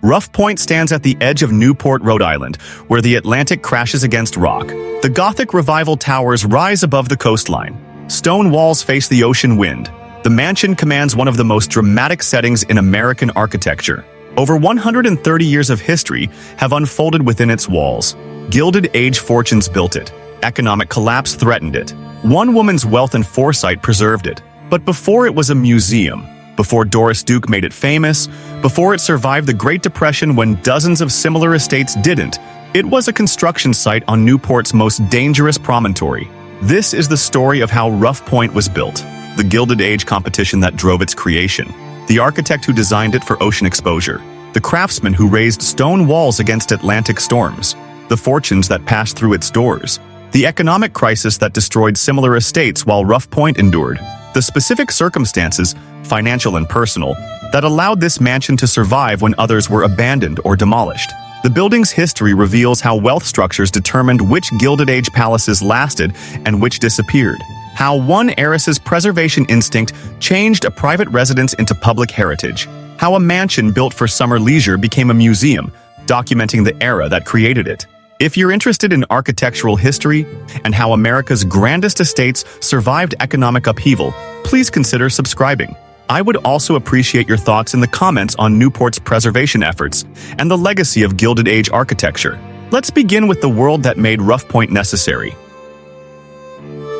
Rough Point stands at the edge of Newport, Rhode Island, where the Atlantic crashes against rock. The Gothic Revival towers rise above the coastline. Stone walls face the ocean wind. The mansion commands one of the most dramatic settings in American architecture. Over 130 years of history have unfolded within its walls. Gilded Age fortunes built it. Economic collapse threatened it. One woman's wealth and foresight preserved it. But before it was a museum, before Doris Duke made it famous, before it survived the Great Depression when dozens of similar estates didn't, it was a construction site on Newport's most dangerous promontory. This is the story of how Rough Point was built, the Gilded Age competition that drove its creation, the architect who designed it for ocean exposure, the craftsman who raised stone walls against Atlantic storms, the fortunes that passed through its doors, the economic crisis that destroyed similar estates while Rough Point endured, the specific circumstances, financial and personal, that allowed this mansion to survive when others were abandoned or demolished. The building's history reveals how wealth structures determined which Gilded Age palaces lasted and which disappeared, how one heiress's preservation instinct changed a private residence into public heritage, how a mansion built for summer leisure became a museum, documenting the era that created it. If you're interested in architectural history and how America's grandest estates survived economic upheaval, please consider subscribing. I would also appreciate your thoughts in the comments on Newport's preservation efforts and the legacy of Gilded Age architecture. Let's begin with the world that made Rough Point necessary.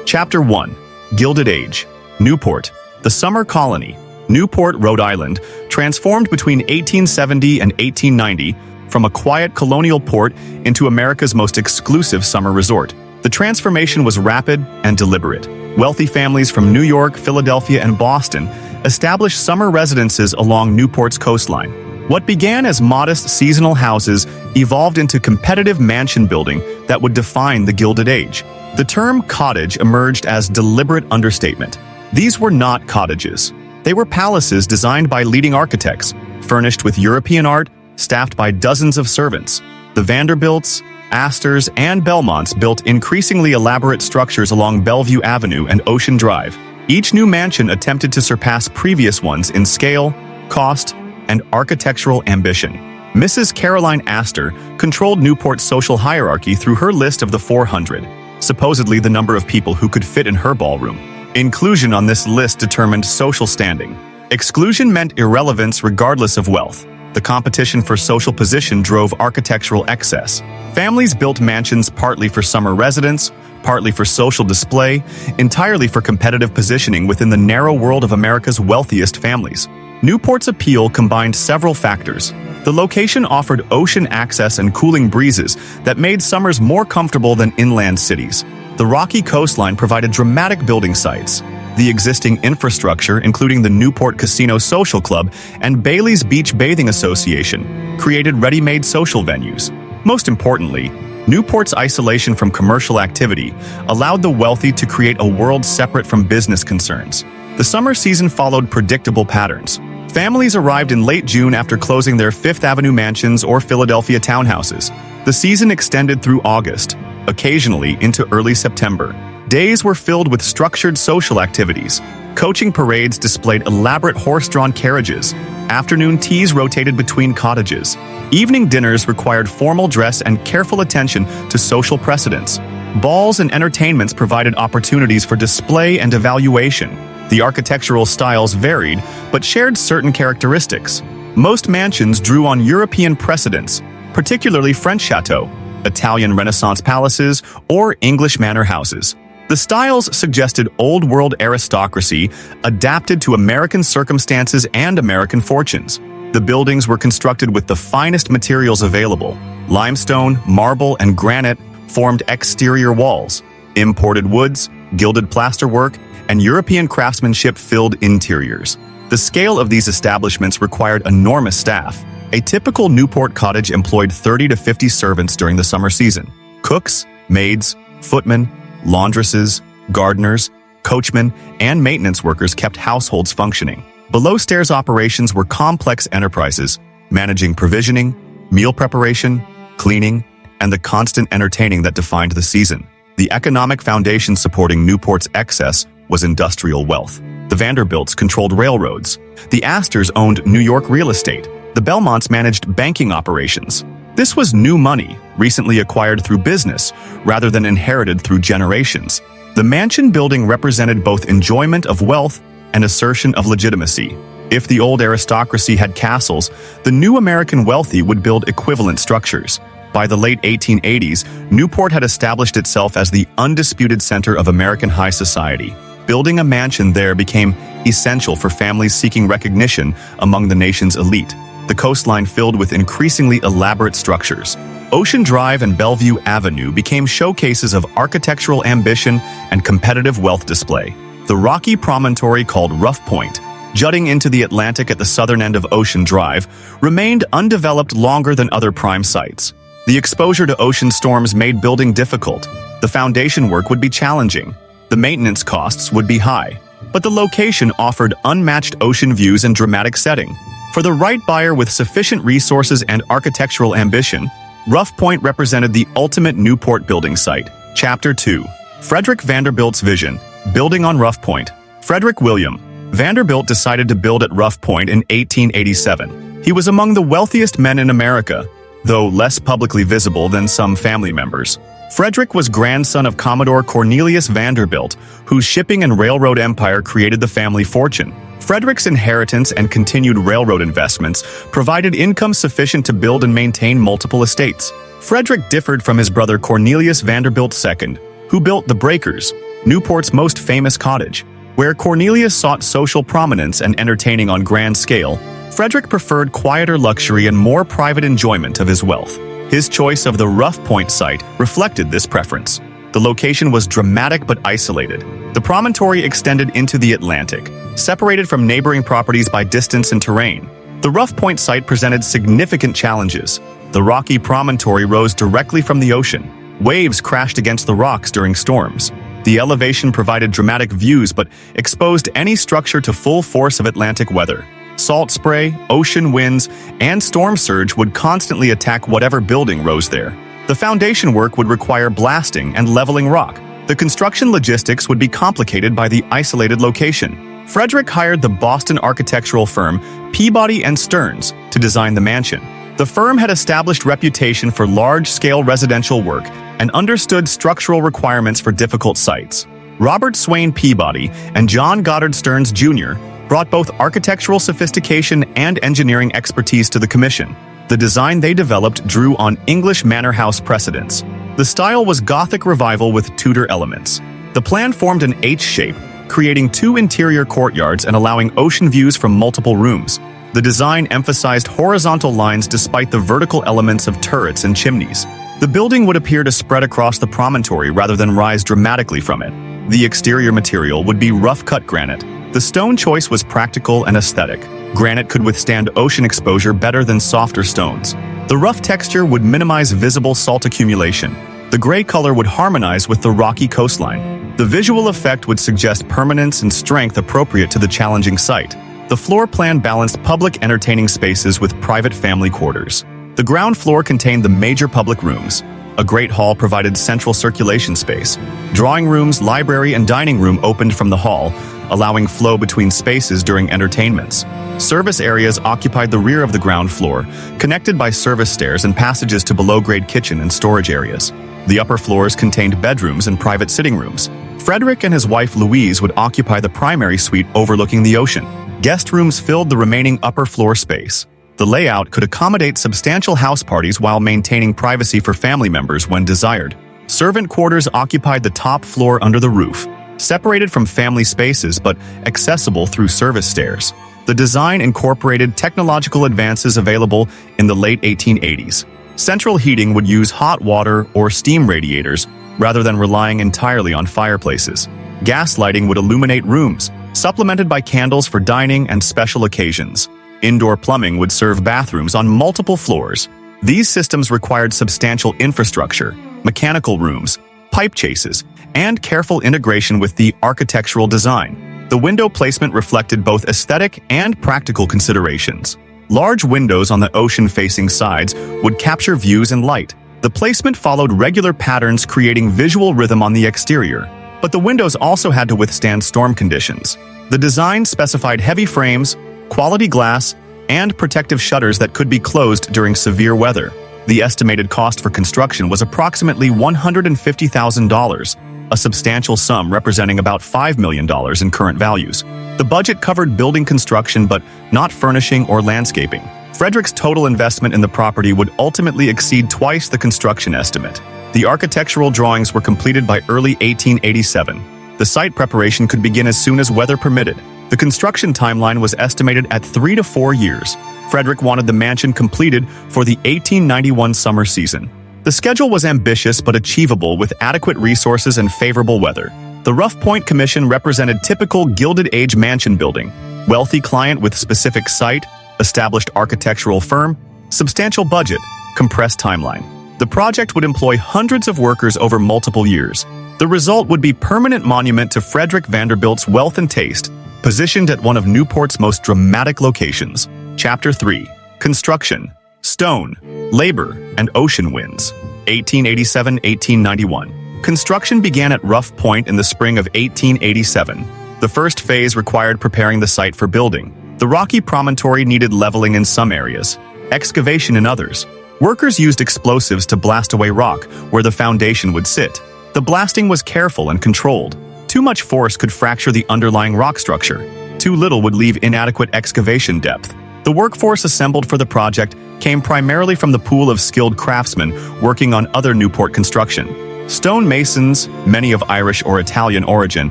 Chapter 1. Gilded Age. Newport, the summer colony. Newport, Rhode Island, transformed between 1870 and 1890 from a quiet colonial port into America's most exclusive summer resort. The transformation was rapid and deliberate. Wealthy families from New York, Philadelphia, and Boston established summer residences along Newport's coastline. What began as modest seasonal houses evolved into competitive mansion building that would define the Gilded Age. The term cottage emerged as deliberate understatement. These were not cottages. They were palaces designed by leading architects, furnished with European art, staffed by dozens of servants. The Vanderbilts, Astors, and Belmonts built increasingly elaborate structures along Bellevue Avenue and Ocean Drive. Each new mansion attempted to surpass previous ones in scale, cost, and architectural ambition. Mrs. Caroline Astor controlled Newport's social hierarchy through her list of the 400, supposedly the number of people who could fit in her ballroom. Inclusion on this list determined social standing. Exclusion meant irrelevance regardless of wealth. The competition for social position drove architectural excess. Families built mansions partly for summer residence, partly for social display, entirely for competitive positioning within the narrow world of America's wealthiest families. Newport's appeal combined several factors. The location offered ocean access and cooling breezes that made summers more comfortable than inland cities. The rocky coastline provided dramatic building sites. The existing infrastructure, including the Newport Casino Social Club and Bailey's Beach Bathing Association, created ready-made social venues. Most importantly, Newport's isolation from commercial activity allowed the wealthy to create a world separate from business concerns. The summer season followed predictable patterns. Families arrived in late June after closing their Fifth Avenue mansions or Philadelphia townhouses. The season extended through August, occasionally into early September. Days were filled with structured social activities. Coaching parades displayed elaborate horse-drawn carriages. Afternoon teas rotated between cottages. Evening dinners required formal dress and careful attention to social precedents. Balls and entertainments provided opportunities for display and evaluation. The architectural styles varied, but shared certain characteristics. Most mansions drew on European precedents, particularly French chateaux, Italian Renaissance palaces, or English manor houses. The styles suggested old-world aristocracy adapted to American circumstances and American fortunes. The buildings were constructed with the finest materials available. Limestone, marble, and granite formed exterior walls. Imported woods, gilded plasterwork, and European craftsmanship filled interiors. The scale of these establishments required enormous staff. A typical Newport cottage employed 30 to 50 servants during the summer season. Cooks, maids, footmen, laundresses, gardeners, coachmen, and maintenance workers kept households functioning. Below-stairs operations were complex enterprises, managing provisioning, meal preparation, cleaning, and the constant entertaining that defined the season. The economic foundation supporting Newport's excess was industrial wealth. The Vanderbilts controlled railroads. The Astors owned New York real estate. The The Belmonts managed banking operations. This was new money, recently acquired through business, rather than inherited through generations. The mansion building represented both enjoyment of wealth and assertion of legitimacy. If the old aristocracy had castles, the new American wealthy would build equivalent structures. By the late 1880s, Newport had established itself as the undisputed center of American high society. Building a mansion there became essential for families seeking recognition among the nation's elite. The coastline filled with increasingly elaborate structures. Ocean Drive and Bellevue Avenue became showcases of architectural ambition and competitive wealth display. The rocky promontory called Rough Point, jutting into the Atlantic at the southern end of Ocean Drive, remained undeveloped longer than other prime sites. The exposure to ocean storms made building difficult. The foundation work would be challenging. The maintenance costs would be high. But the location offered unmatched ocean views and dramatic setting. For the right buyer with sufficient resources and architectural ambition, Rough Point represented the ultimate Newport building site. Chapter 2. Frederick Vanderbilt's Vision. Building on Rough Point. Frederick William Vanderbilt decided to build at Rough Point in 1887. He was among the wealthiest men in America, though less publicly visible than some family members. Frederick was grandson of Commodore Cornelius Vanderbilt, whose shipping and railroad empire created the family fortune. Frederick's inheritance and continued railroad investments provided income sufficient to build and maintain multiple estates. Frederick differed from his brother Cornelius Vanderbilt II, who built the Breakers, Newport's most famous cottage. Where Cornelius sought social prominence and entertaining on grand scale, Frederick preferred quieter luxury and more private enjoyment of his wealth. His choice of the Rough Point site reflected this preference. The location was dramatic but isolated. The promontory extended into the Atlantic, separated from neighboring properties by distance and terrain. The Rough Point site presented significant challenges. The rocky promontory rose directly from the ocean. Waves crashed against the rocks during storms. The elevation provided dramatic views but exposed any structure to full force of Atlantic weather. Salt spray, ocean winds, and storm surge would constantly attack whatever building rose there. The foundation work would require blasting and leveling rock. The construction logistics would be complicated by the isolated location. Frederick hired the Boston architectural firm Peabody and Stearns to design the mansion. The firm had established reputation for large-scale residential work and understood structural requirements for difficult sites. Robert Swain Peabody and John Goddard Stearns Jr. brought both architectural sophistication and engineering expertise to the commission. The design they developed drew on English manor house precedents. The style was Gothic Revival with Tudor elements. The plan formed an H shape, creating two interior courtyards and allowing ocean views from multiple rooms. The design emphasized horizontal lines despite the vertical elements of turrets and chimneys. The building would appear to spread across the promontory rather than rise dramatically from it. The exterior material would be rough-cut granite. The stone choice was practical and aesthetic. Granite could withstand ocean exposure better than softer stones. The rough texture would minimize visible salt accumulation. The gray color would harmonize with the rocky coastline. The visual effect would suggest permanence and strength appropriate to the challenging site. The floor plan balanced public entertaining spaces with private family quarters. The ground floor contained the major public rooms. A great hall provided central circulation space. Drawing rooms, library, and dining room opened from the hall, allowing flow between spaces during entertainments. Service areas occupied the rear of the ground floor, connected by service stairs and passages to below-grade kitchen and storage areas. The upper floors contained bedrooms and private sitting rooms. Frederick and his wife Louise would occupy the primary suite overlooking the ocean. Guest rooms filled the remaining upper floor space. The layout could accommodate substantial house parties while maintaining privacy for family members when desired. Servant quarters occupied the top floor under the roof, separated from family spaces but accessible through service stairs. The design incorporated technological advances available in the late 1880s. Central heating would use hot water or steam radiators rather than relying entirely on fireplaces. Gas lighting would illuminate rooms, supplemented by candles for dining and special occasions. Indoor plumbing would serve bathrooms on multiple floors. These systems required substantial infrastructure, mechanical rooms, pipe chases, and careful integration with the architectural design. The window placement reflected both aesthetic and practical considerations. Large windows on the ocean-facing sides would capture views and light. The placement followed regular patterns, creating visual rhythm on the exterior. But the windows also had to withstand storm conditions. The design specified heavy frames, quality glass, and protective shutters that could be closed during severe weather. The estimated cost for construction was approximately $150,000, a substantial sum representing about $5 million in current values. The budget covered building construction but not furnishing or landscaping. Frederick's total investment in the property would ultimately exceed twice the construction estimate. The architectural drawings were completed by early 1887. The site preparation could begin as soon as weather permitted. The construction timeline was estimated at 3 to 4 years. Frederick wanted the mansion completed for the 1891 summer season. The schedule was ambitious but achievable with adequate resources and favorable weather. The Rough Point Commission represented typical Gilded Age mansion building: wealthy client with specific site, established architectural firm, substantial budget, compressed timeline. The project would employ hundreds of workers over multiple years. The result would be permanent monument to Frederick Vanderbilt's wealth and taste, positioned at one of Newport's most dramatic locations. Chapter 3. Construction, Stone, Labor, and Ocean Winds. 1887-1891. Construction began at Rough Point in the spring of 1887. The first phase required preparing the site for building. The rocky promontory needed leveling in some areas, excavation in others. Workers used explosives to blast away rock where the foundation would sit. The blasting was careful and controlled. Too much force could fracture the underlying rock structure. Too little would leave inadequate excavation depth. The workforce assembled for the project came primarily from the pool of skilled craftsmen working on other Newport construction. Stone masons, many of Irish or Italian origin,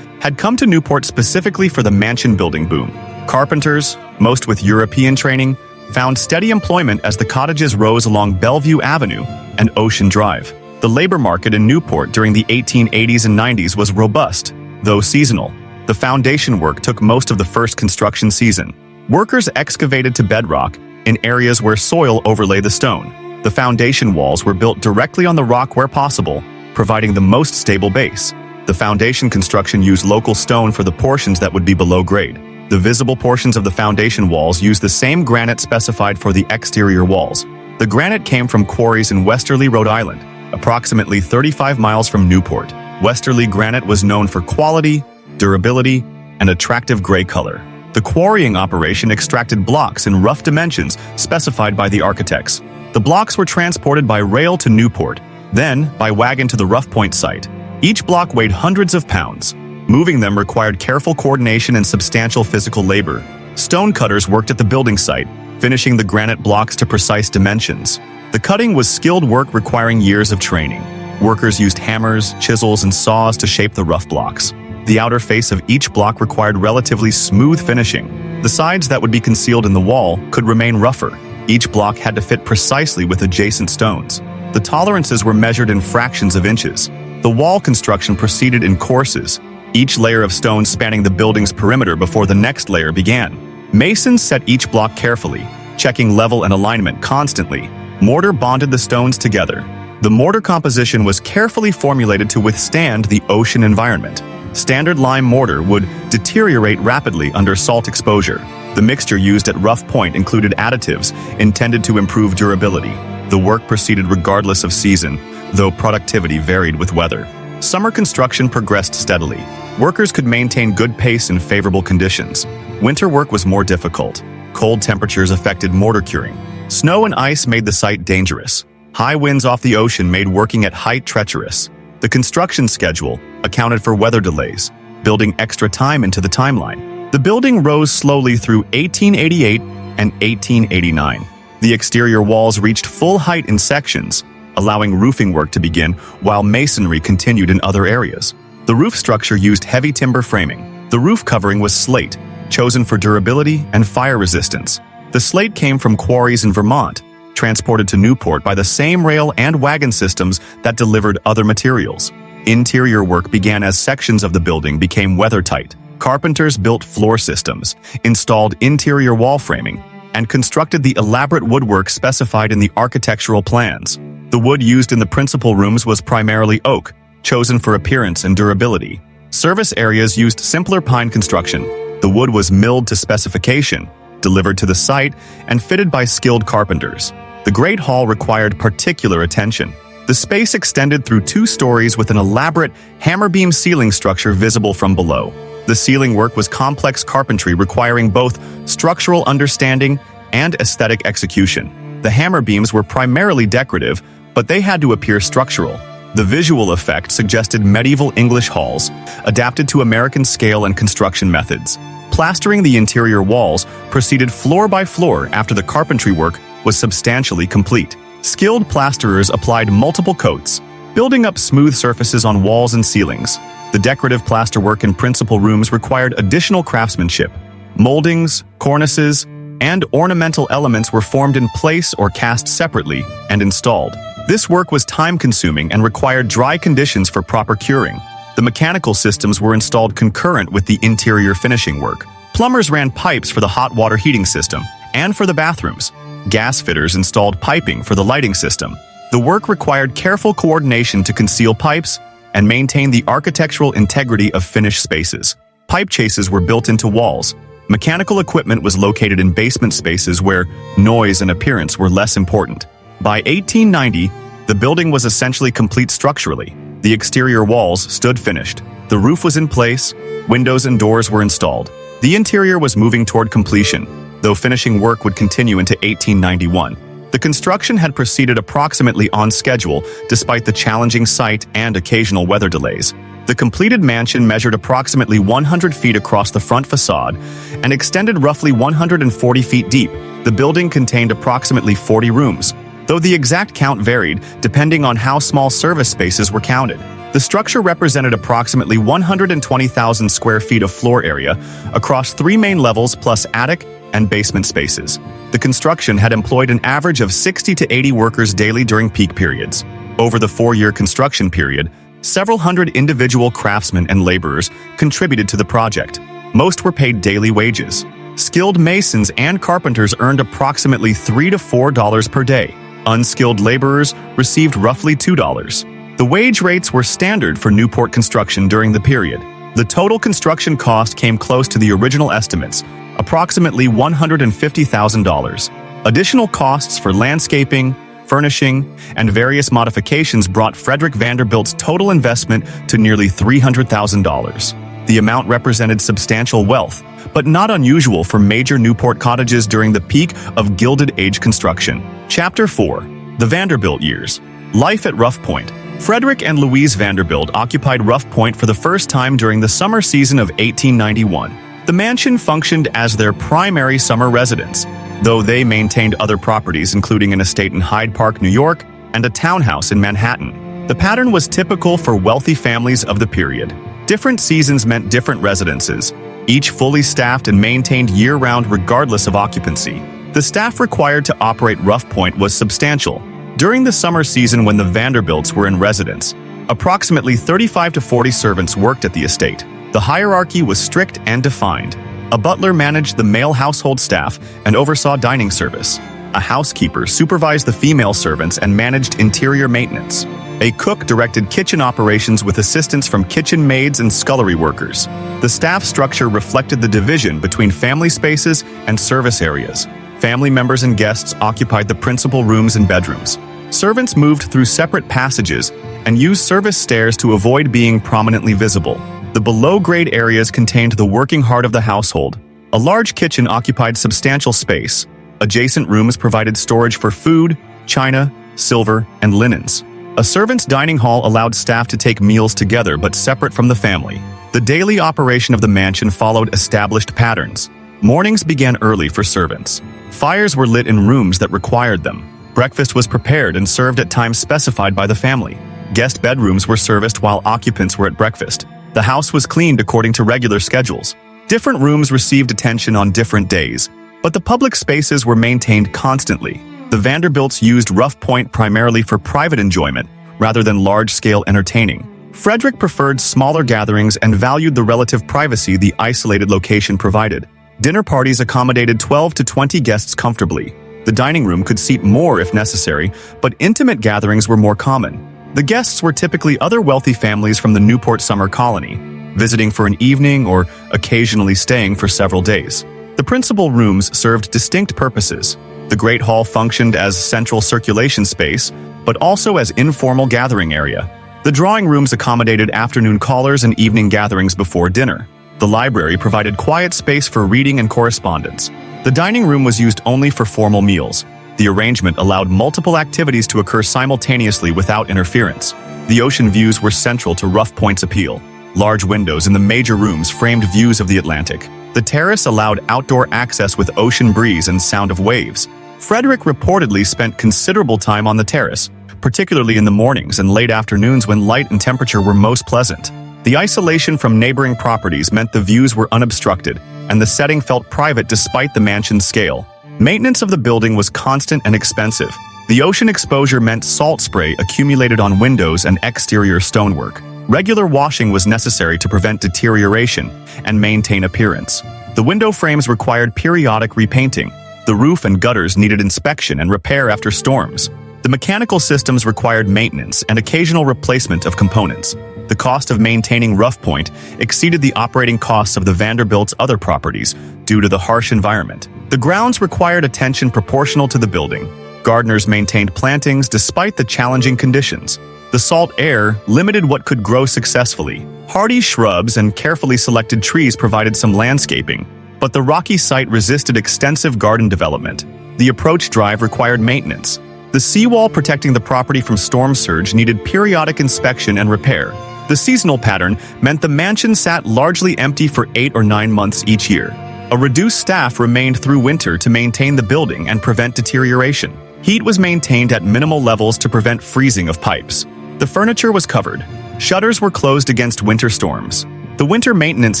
had come to Newport specifically for the mansion building boom. Carpenters, most with European training, found steady employment as the cottages rose along Bellevue Avenue and Ocean Drive. The labor market in Newport during the 1880s and 90s was robust, though seasonal. The foundation work took most of the first construction season. Workers excavated to bedrock in areas where soil overlay the stone. The foundation walls were built directly on the rock where possible, providing the most stable base. The foundation construction used local stone for the portions that would be below grade. The visible portions of the foundation walls used the same granite specified for the exterior walls. The granite came from quarries in Westerly, Rhode Island, approximately 35 miles from Newport. Westerly granite was known for quality, durability, and attractive gray color. The quarrying operation extracted blocks in rough dimensions specified by the architects. The blocks were transported by rail to Newport, then by wagon to the Rough Point site. Each block weighed hundreds of pounds. Moving them required careful coordination and substantial physical labor. Stone cutters worked at the building site, finishing the granite blocks to precise dimensions. The cutting was skilled work requiring years of training. Workers used hammers, chisels, and saws to shape the rough blocks. The outer face of each block required relatively smooth finishing. The sides that would be concealed in the wall could remain rougher. Each block had to fit precisely with adjacent stones. The tolerances were measured in fractions of inches. The wall construction proceeded in courses, each layer of stone spanning the building's perimeter before the next layer began. Masons set each block carefully, checking level and alignment constantly. Mortar bonded the stones together. The mortar composition was carefully formulated to withstand the ocean environment. Standard lime mortar would deteriorate rapidly under salt exposure. The mixture used at Rough Point included additives intended to improve durability. The work proceeded regardless of season, though productivity varied with weather. Summer construction progressed steadily. Workers could maintain good pace in favorable conditions. Winter work was more difficult. Cold temperatures affected mortar curing. Snow and ice made the site dangerous. High winds off the ocean made working at height treacherous. The construction schedule accounted for weather delays, building extra time into the timeline. The building rose slowly through 1888 and 1889. The exterior walls reached full height in sections, allowing roofing work to begin while masonry continued in other areas. The roof structure used heavy timber framing. The roof covering was slate, chosen for durability and fire resistance. The slate came from quarries in Vermont, transported to Newport by the same rail and wagon systems that delivered other materials. Interior work began as sections of the building became weather-tight. Carpenters built floor systems, installed interior wall framing, and constructed the elaborate woodwork specified in the architectural plans. The wood used in the principal rooms was primarily oak, chosen for appearance and durability. Service areas used simpler pine construction. The wood was milled to specification, delivered to the site, and fitted by skilled carpenters. The Great Hall required particular attention. The space extended through 2 stories with an elaborate hammer beam ceiling structure visible from below. The ceiling work was complex carpentry requiring both structural understanding and aesthetic execution. The hammer beams were primarily decorative, but they had to appear structural. The visual effect suggested medieval English halls, adapted to American scale and construction methods. Plastering the interior walls proceeded floor by floor after the carpentry work was substantially complete. Skilled plasterers applied multiple coats, building up smooth surfaces on walls and ceilings. The decorative plasterwork in principal rooms required additional craftsmanship. Moldings, cornices, and ornamental elements were formed in place or cast separately and installed. This work was time-consuming and required dry conditions for proper curing. The mechanical systems were installed concurrent with the interior finishing work. Plumbers ran pipes for the hot water heating system and for the bathrooms. Gas fitters installed piping for the lighting system. The work required careful coordination to conceal pipes and maintain the architectural integrity of finished spaces. Pipe chases were built into walls. Mechanical equipment was located in basement spaces where noise and appearance were less important. By 1890, the building was essentially complete structurally. The exterior walls stood finished. The roof was in place, windows and doors were installed. The interior was moving toward completion, though finishing work would continue into 1891. The construction had proceeded approximately on schedule despite the challenging site and occasional weather delays. The completed mansion measured approximately 100 feet across the front facade and extended roughly 140 feet deep. The building contained approximately 40 rooms, though the exact count varied depending on how small service spaces were counted. The structure represented approximately 120,000 square feet of floor area across 3 main levels plus attic and basement spaces. The construction had employed an average of 60 to 80 workers daily during peak periods. Over the 4-year construction period, several hundred individual craftsmen and laborers contributed to the project. Most were paid daily wages. Skilled masons and carpenters earned approximately $3 to $4 per day. Unskilled laborers received roughly $2. The wage rates were standard for Newport construction during the period. The total construction cost came close to the original estimates, approximately $150,000. Additional costs for landscaping, furnishing, and various modifications brought Frederick Vanderbilt's total investment to nearly $300,000. The amount represented substantial wealth, but not unusual for major Newport cottages during the peak of Gilded Age construction. Chapter 4. The Vanderbilt Years. Life at Rough Point. Frederick and Louise Vanderbilt occupied Rough Point for the first time during the summer season of 1891. The mansion functioned as their primary summer residence, though they maintained other properties including an estate in Hyde Park, New York, and a townhouse in Manhattan. The pattern was typical for wealthy families of the period. Different seasons meant different residences, each fully staffed and maintained year-round regardless of occupancy. The staff required to operate Rough Point was substantial. During the summer season when the Vanderbilts were in residence, approximately 35 to 40 servants worked at the estate. The hierarchy was strict and defined. A butler managed the male household staff and oversaw dining service. A housekeeper supervised the female servants and managed interior maintenance. A cook directed kitchen operations with assistance from kitchen maids and scullery workers. The staff structure reflected the division between family spaces and service areas. Family members and guests occupied the principal rooms and bedrooms. Servants moved through separate passages and used service stairs to avoid being prominently visible. The below-grade areas contained the working heart of the household. A large kitchen occupied substantial space. Adjacent rooms provided storage for food, china, silver, and linens. A servants' dining hall allowed staff to take meals together but separate from the family. The daily operation of the mansion followed established patterns. Mornings began early for servants. Fires were lit in rooms that required them. Breakfast was prepared and served at times specified by the family. Guest bedrooms were serviced while occupants were at breakfast. The house was cleaned according to regular schedules. Different rooms received attention on different days, but the public spaces were maintained constantly. The Vanderbilts used Rough Point primarily for private enjoyment, rather than large-scale entertaining. Frederick preferred smaller gatherings and valued the relative privacy the isolated location provided. Dinner parties accommodated 12 to 20 guests comfortably. The dining room could seat more if necessary, but intimate gatherings were more common. The guests were typically other wealthy families from the Newport summer colony, visiting for an evening or occasionally staying for several days. The principal rooms served distinct purposes. The Great Hall functioned as central circulation space, but also as informal gathering area. The drawing rooms accommodated afternoon callers and evening gatherings before dinner. The library provided quiet space for reading and correspondence. The dining room was used only for formal meals. The arrangement allowed multiple activities to occur simultaneously without interference. The ocean views were central to Rough Point's appeal. Large windows in the major rooms framed views of the Atlantic. The terrace allowed outdoor access with ocean breeze and sound of waves. Frederick reportedly spent considerable time on the terrace, particularly in the mornings and late afternoons when light and temperature were most pleasant. The isolation from neighboring properties meant the views were unobstructed, and the setting felt private despite the mansion's scale. Maintenance of the building was constant and expensive. The ocean exposure meant salt spray accumulated on windows and exterior stonework. Regular washing was necessary to prevent deterioration and maintain appearance. The window frames required periodic repainting. The roof and gutters needed inspection and repair after storms. The mechanical systems required maintenance and occasional replacement of components. The cost of maintaining Rough Point exceeded the operating costs of the Vanderbilt's other properties due to the harsh environment. The grounds required attention proportional to the building. Gardeners maintained plantings despite the challenging conditions. The salt air limited what could grow successfully. Hardy shrubs and carefully selected trees provided some landscaping, but the rocky site resisted extensive garden development. The approach drive required maintenance. The seawall protecting the property from storm surge needed periodic inspection and repair. The seasonal pattern meant the mansion sat largely empty for 8 or 9 months each year. A reduced staff remained through winter to maintain the building and prevent deterioration. Heat was maintained at minimal levels to prevent freezing of pipes. The furniture was covered. Shutters were closed against winter storms. The winter maintenance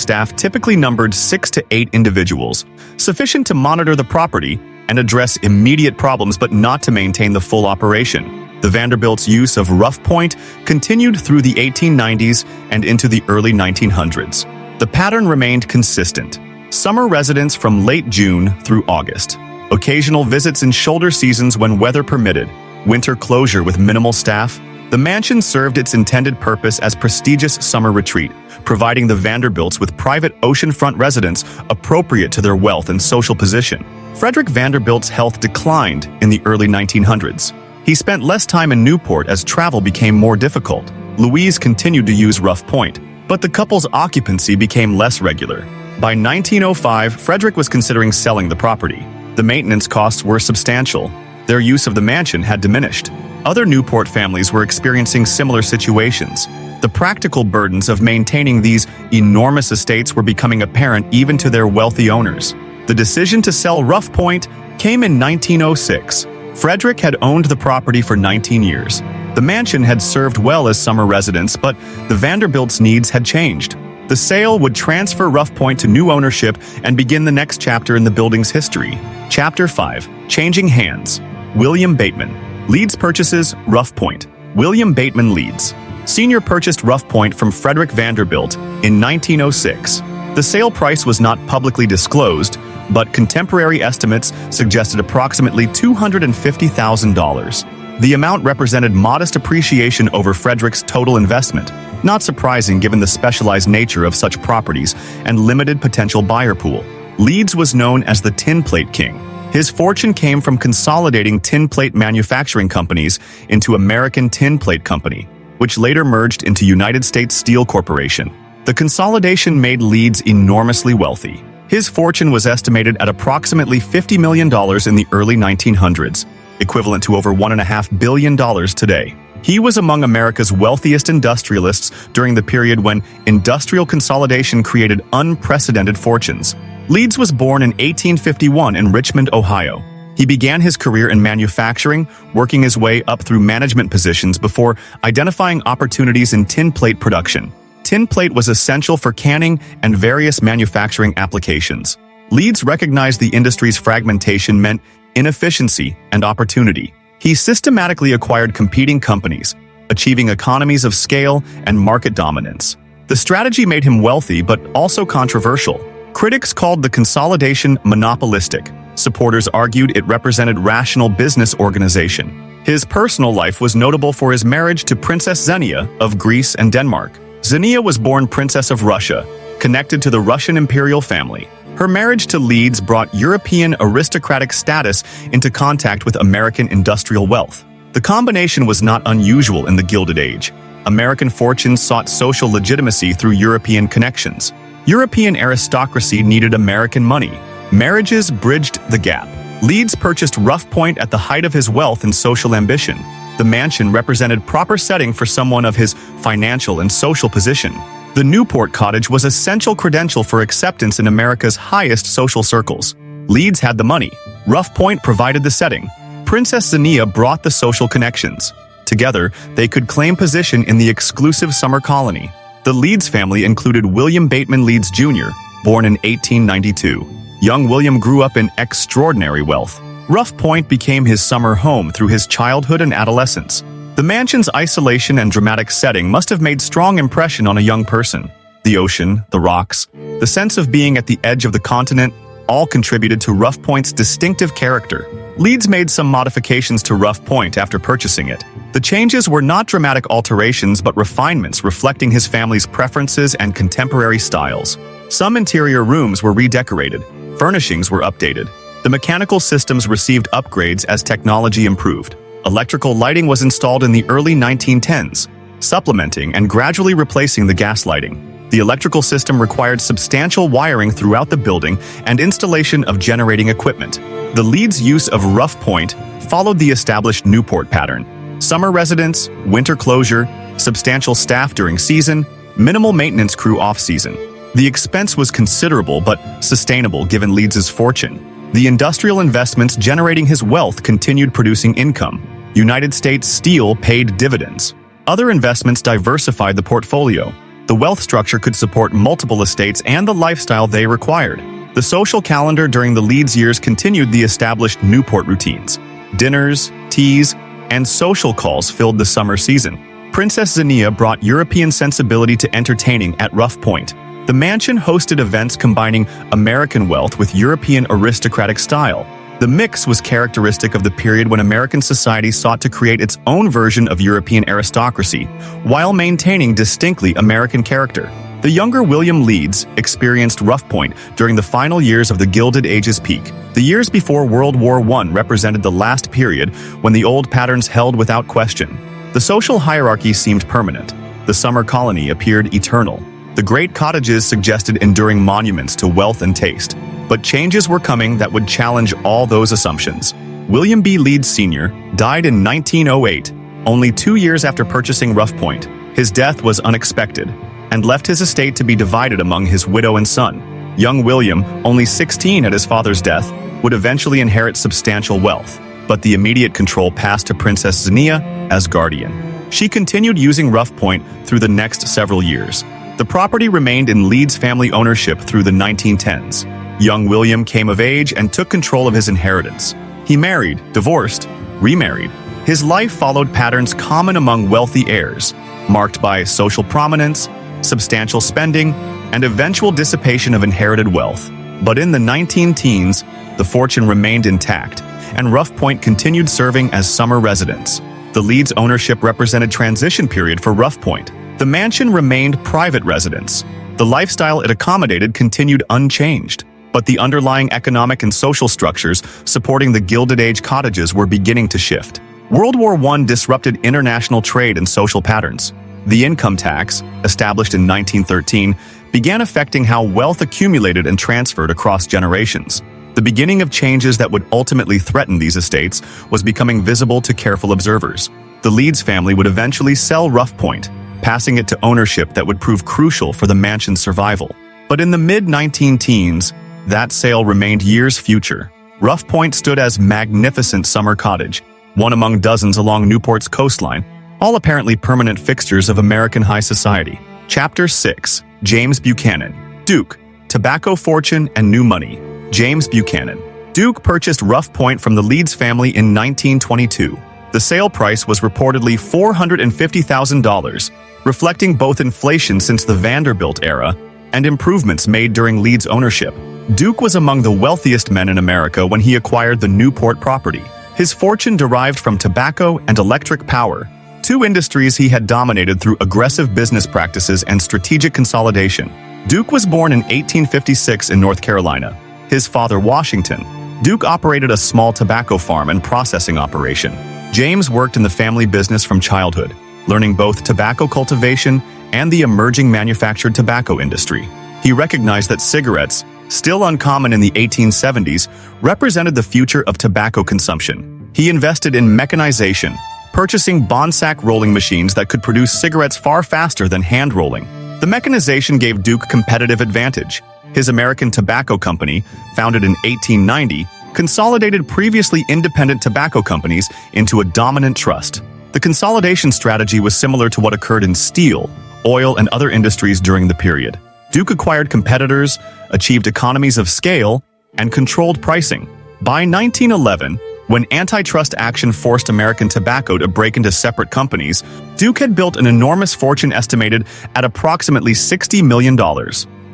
staff typically numbered 6 to 8 individuals, sufficient to monitor the property and address immediate problems but not to maintain the full operation. The Vanderbilt's use of Rough Point continued through the 1890s and into the early 1900s. The pattern remained consistent. Summer residence from late June through August. Occasional visits in shoulder seasons when weather permitted. Winter closure with minimal staff. The mansion served its intended purpose as prestigious summer retreat, providing the Vanderbilts with private oceanfront residence appropriate to their wealth and social position. Frederick Vanderbilt's health declined in the early 1900s. He spent less time in Newport as travel became more difficult. Louise continued to use Rough Point, but the couple's occupancy became less regular. By 1905, Frederick was considering selling the property. The maintenance costs were substantial. Their use of the mansion had diminished. Other Newport families were experiencing similar situations. The practical burdens of maintaining these enormous estates were becoming apparent even to their wealthy owners. The decision to sell Rough Point came in 1906. Frederick had owned the property for 19 years. The mansion had served well as summer residence, but the Vanderbilts' needs had changed. The sale would transfer Rough Point to new ownership and begin the next chapter in the building's history. Chapter 5. Changing Hands. William Bateman. Leeds purchases Rough Point. William Bateman Leeds. Sr. purchased Rough Point from Frederick Vanderbilt in 1906. The sale price was not publicly disclosed, but contemporary estimates suggested approximately $250,000. The amount represented modest appreciation over Frederick's total investment, not surprising given the specialized nature of such properties and limited potential buyer pool. Leeds was known as the Tin Plate King. His fortune came from consolidating tin plate manufacturing companies into American Tin Plate Company, which later merged into United States Steel Corporation. The consolidation made Leeds enormously wealthy. His fortune was estimated at approximately $50 million in the early 1900s, equivalent to over $1.5 billion today. He was among America's wealthiest industrialists during the period when industrial consolidation created unprecedented fortunes. Leeds was born in 1851 in Richmond, Ohio. He began his career in manufacturing, working his way up through management positions before identifying opportunities in tin plate production. Tin plate was essential for canning and various manufacturing applications. Leeds recognized the industry's fragmentation meant inefficiency and opportunity. He systematically acquired competing companies, achieving economies of scale and market dominance. The strategy made him wealthy but also controversial. Critics called the consolidation monopolistic. Supporters argued it represented rational business organization. His personal life was notable for his marriage to Princess Xenia of Greece and Denmark. Xenia was born Princess of Russia, connected to the Russian imperial family. Her marriage to Leeds brought European aristocratic status into contact with American industrial wealth. The combination was not unusual in the Gilded Age. American fortunes sought social legitimacy through European connections. European aristocracy needed American money. Marriages bridged the gap. Leeds purchased Rough Point at the height of his wealth and social ambition. The mansion represented proper setting for someone of his financial and social position. The Newport cottage was essential credential for acceptance in America's highest social circles. Leeds had the money. Rough Point provided the setting. Princess Xenia brought the social connections. Together, they could claim position in the exclusive summer colony. The Leeds family included William Bateman Leeds Jr., born in 1892. Young William grew up in extraordinary wealth. Rough Point became his summer home through his childhood and adolescence. The mansion's isolation and dramatic setting must have made strong impression on a young person. The ocean, the rocks, the sense of being at the edge of the continent all contributed to Rough Point's distinctive character. Leeds made some modifications to Rough Point after purchasing it. The changes were not dramatic alterations but refinements reflecting his family's preferences and contemporary styles. Some interior rooms were redecorated. Furnishings were updated. The mechanical systems received upgrades as technology improved. Electrical lighting was installed in the early 1910s, supplementing and gradually replacing the gas lighting. The electrical system required substantial wiring throughout the building and installation of generating equipment. The Leeds' use of Rough Point followed the established Newport pattern. Summer residence, winter closure, substantial staff during season, minimal maintenance crew off-season. The expense was considerable but sustainable given Leeds' fortune. The industrial investments generating his wealth continued producing income. United States Steel paid dividends. Other investments diversified the portfolio. The wealth structure could support multiple estates and the lifestyle they required. The social calendar during the Leeds years continued the established Newport routines. Dinners, teas, and social calls filled the summer season. Princess Xenia brought European sensibility to entertaining at Rough Point. The mansion hosted events combining American wealth with European aristocratic style. The mix was characteristic of the period when American society sought to create its own version of European aristocracy, while maintaining distinctly American character. The younger William Leeds experienced Rough Point during the final years of the Gilded Age's peak. The years before World War I represented the last period when the old patterns held without question. The social hierarchy seemed permanent. The summer colony appeared eternal. The great cottages suggested enduring monuments to wealth and taste. But changes were coming that would challenge all those assumptions. William B. Leeds Sr. died in 1908, only 2 years after purchasing Rough Point. His death was unexpected, and left his estate to be divided among his widow and son. Young William, only 16 at his father's death, would eventually inherit substantial wealth, but the immediate control passed to Princess Xenia as guardian. She continued using Rough Point through the next several years. The property remained in Leeds family ownership through the 1910s. Young William came of age and took control of his inheritance. He married, divorced, remarried. His life followed patterns common among wealthy heirs, marked by social prominence, substantial spending, and eventual dissipation of inherited wealth. But in the 19-teens, the fortune remained intact, and Rough Point continued serving as summer residence. The Leeds ownership represented transition period for Rough Point. The mansion remained private residence. The lifestyle it accommodated continued unchanged, but the underlying economic and social structures supporting the Gilded Age cottages were beginning to shift. World War I disrupted international trade and social patterns. The income tax, established in 1913, began affecting how wealth accumulated and transferred across generations. The beginning of changes that would ultimately threaten these estates was becoming visible to careful observers. The Leeds family would eventually sell Rough Point, passing it to ownership that would prove crucial for the mansion's survival. But in the mid-19-teens, that sale remained years future. Rough Point stood as magnificent summer cottage, one among dozens along Newport's coastline, all apparently permanent fixtures of American high society. Chapter 6. James Buchanan. Duke, Tobacco Fortune and New Money. James Buchanan. Duke purchased Rough Point from the Leeds family in 1922. The sale price was reportedly $450,000, reflecting both inflation since the Vanderbilt era and improvements made during Leeds' ownership. Duke was among the wealthiest men in America when he acquired the Newport property. His fortune derived from tobacco and electric power, two industries he had dominated through aggressive business practices and strategic consolidation. Duke was born in 1856 in North Carolina. His father, Washington. Duke operated a small tobacco farm and processing operation. James worked in the family business from childhood, learning both tobacco cultivation and the emerging manufactured tobacco industry. He recognized that cigarettes, still uncommon in the 1870s, represented the future of tobacco consumption. He invested in mechanization, purchasing bond-sack rolling machines that could produce cigarettes far faster than hand rolling. The mechanization gave Duke competitive advantage. His American Tobacco Company, founded in 1890, consolidated previously independent tobacco companies into a dominant trust. The consolidation strategy was similar to what occurred in steel, oil, and other industries during the period. Duke acquired competitors, achieved economies of scale, and controlled pricing. By 1911, when antitrust action forced American Tobacco to break into separate companies, Duke had built an enormous fortune estimated at approximately $60 million.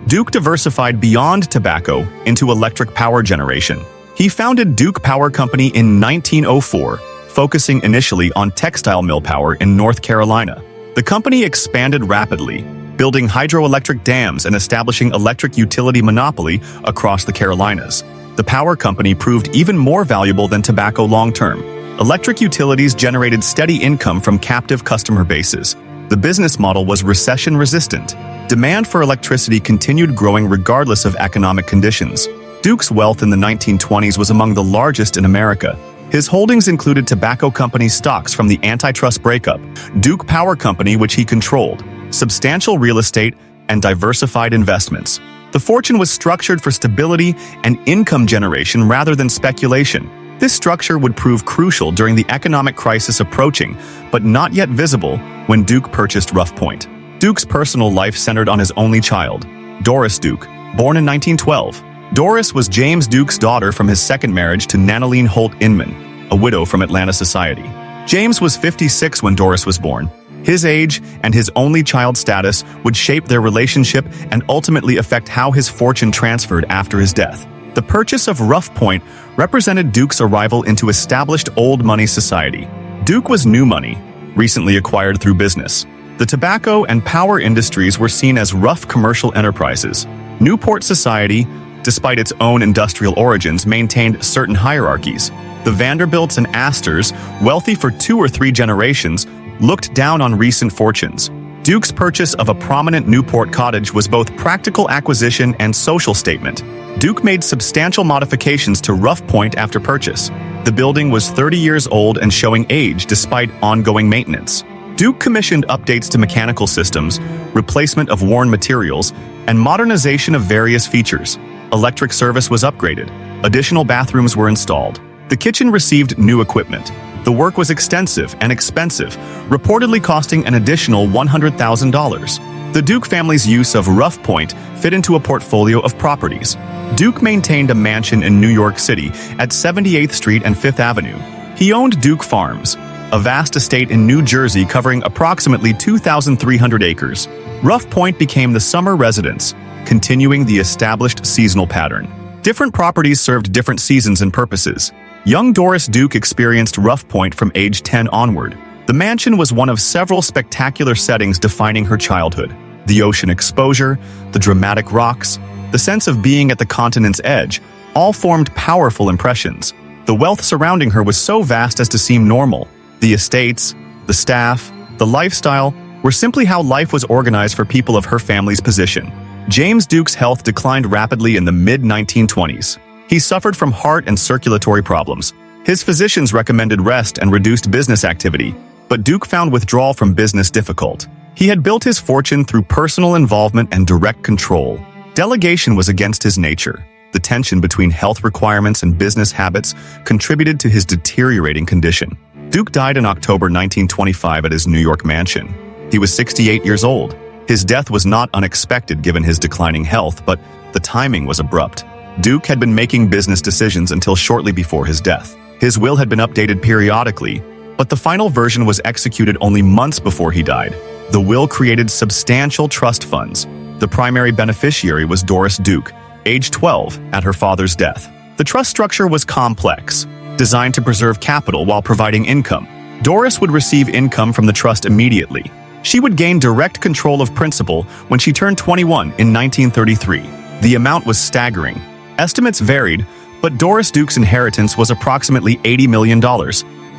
Duke diversified beyond tobacco into electric power generation. He founded Duke Power Company in 1904, focusing initially on textile mill power in North Carolina. The company expanded rapidly, building hydroelectric dams and establishing electric utility monopoly across the Carolinas. The power company proved even more valuable than tobacco long-term. Electric utilities generated steady income from captive customer bases. The business model was recession-resistant. Demand for electricity continued growing regardless of economic conditions. Duke's wealth in the 1920s was among the largest in America. His holdings included tobacco company stocks from the antitrust breakup, Duke Power Company, which he controlled, substantial real estate, and diversified investments. The fortune was structured for stability and income generation rather than speculation. This structure would prove crucial during the economic crisis approaching, but not yet visible when Duke purchased Rough Point. Duke's personal life centered on his only child, Doris Duke, born in 1912. Doris was James Duke's daughter from his second marriage to Nanaline Holt Inman, a widow from Atlanta society. James was 56 when Doris was born. His age and his only child status would shape their relationship and ultimately affect how his fortune transferred after his death. The purchase of Rough Point represented Duke's arrival into established old money society. Duke was new money, recently acquired through business. The tobacco and power industries were seen as rough commercial enterprises. Newport society, despite its own industrial origins, maintained certain hierarchies. The Vanderbilts and Astors, wealthy for 2 or 3 generations, looked down on recent fortunes. Duke's purchase of a prominent Newport cottage was both practical acquisition and social statement. Duke made substantial modifications to Rough Point after purchase. The building was 30 years old and showing age despite ongoing maintenance. Duke commissioned updates to mechanical systems, replacement of worn materials, and modernization of various features. Electric service was upgraded. Additional bathrooms were installed. The kitchen received new equipment. The work was extensive and expensive, reportedly costing an additional $100,000. The Duke family's use of Rough Point fit into a portfolio of properties. Duke maintained a mansion in New York City at 78th Street and 5th Avenue. He owned Duke Farms, a vast estate in New Jersey covering approximately 2,300 acres. Rough Point became the summer residence, continuing the established seasonal pattern. Different properties served different seasons and purposes. Young Doris Duke experienced Rough Point from age 10 onward. The mansion was one of several spectacular settings defining her childhood. The ocean exposure, the dramatic rocks, the sense of being at the continent's edge, all formed powerful impressions. The wealth surrounding her was so vast as to seem normal. The estates, the staff, the lifestyle were simply how life was organized for people of her family's position. James Duke's health declined rapidly in the mid-1920s. He suffered from heart and circulatory problems. His physicians recommended rest and reduced business activity, but Duke found withdrawal from business difficult. He had built his fortune through personal involvement and direct control. Delegation was against his nature. The tension between health requirements and business habits contributed to his deteriorating condition. Duke died in October 1925 at his New York mansion. He was 68 years old. His death was not unexpected given his declining health, but the timing was abrupt. Duke had been making business decisions until shortly before his death. His will had been updated periodically, but the final version was executed only months before he died. The will created substantial trust funds. The primary beneficiary was Doris Duke, age 12, at her father's death. The trust structure was complex, designed to preserve capital while providing income. Doris would receive income from the trust immediately. She would gain direct control of principal when she turned 21 in 1933. The amount was staggering. Estimates varied, but Doris Duke's inheritance was approximately $80 million,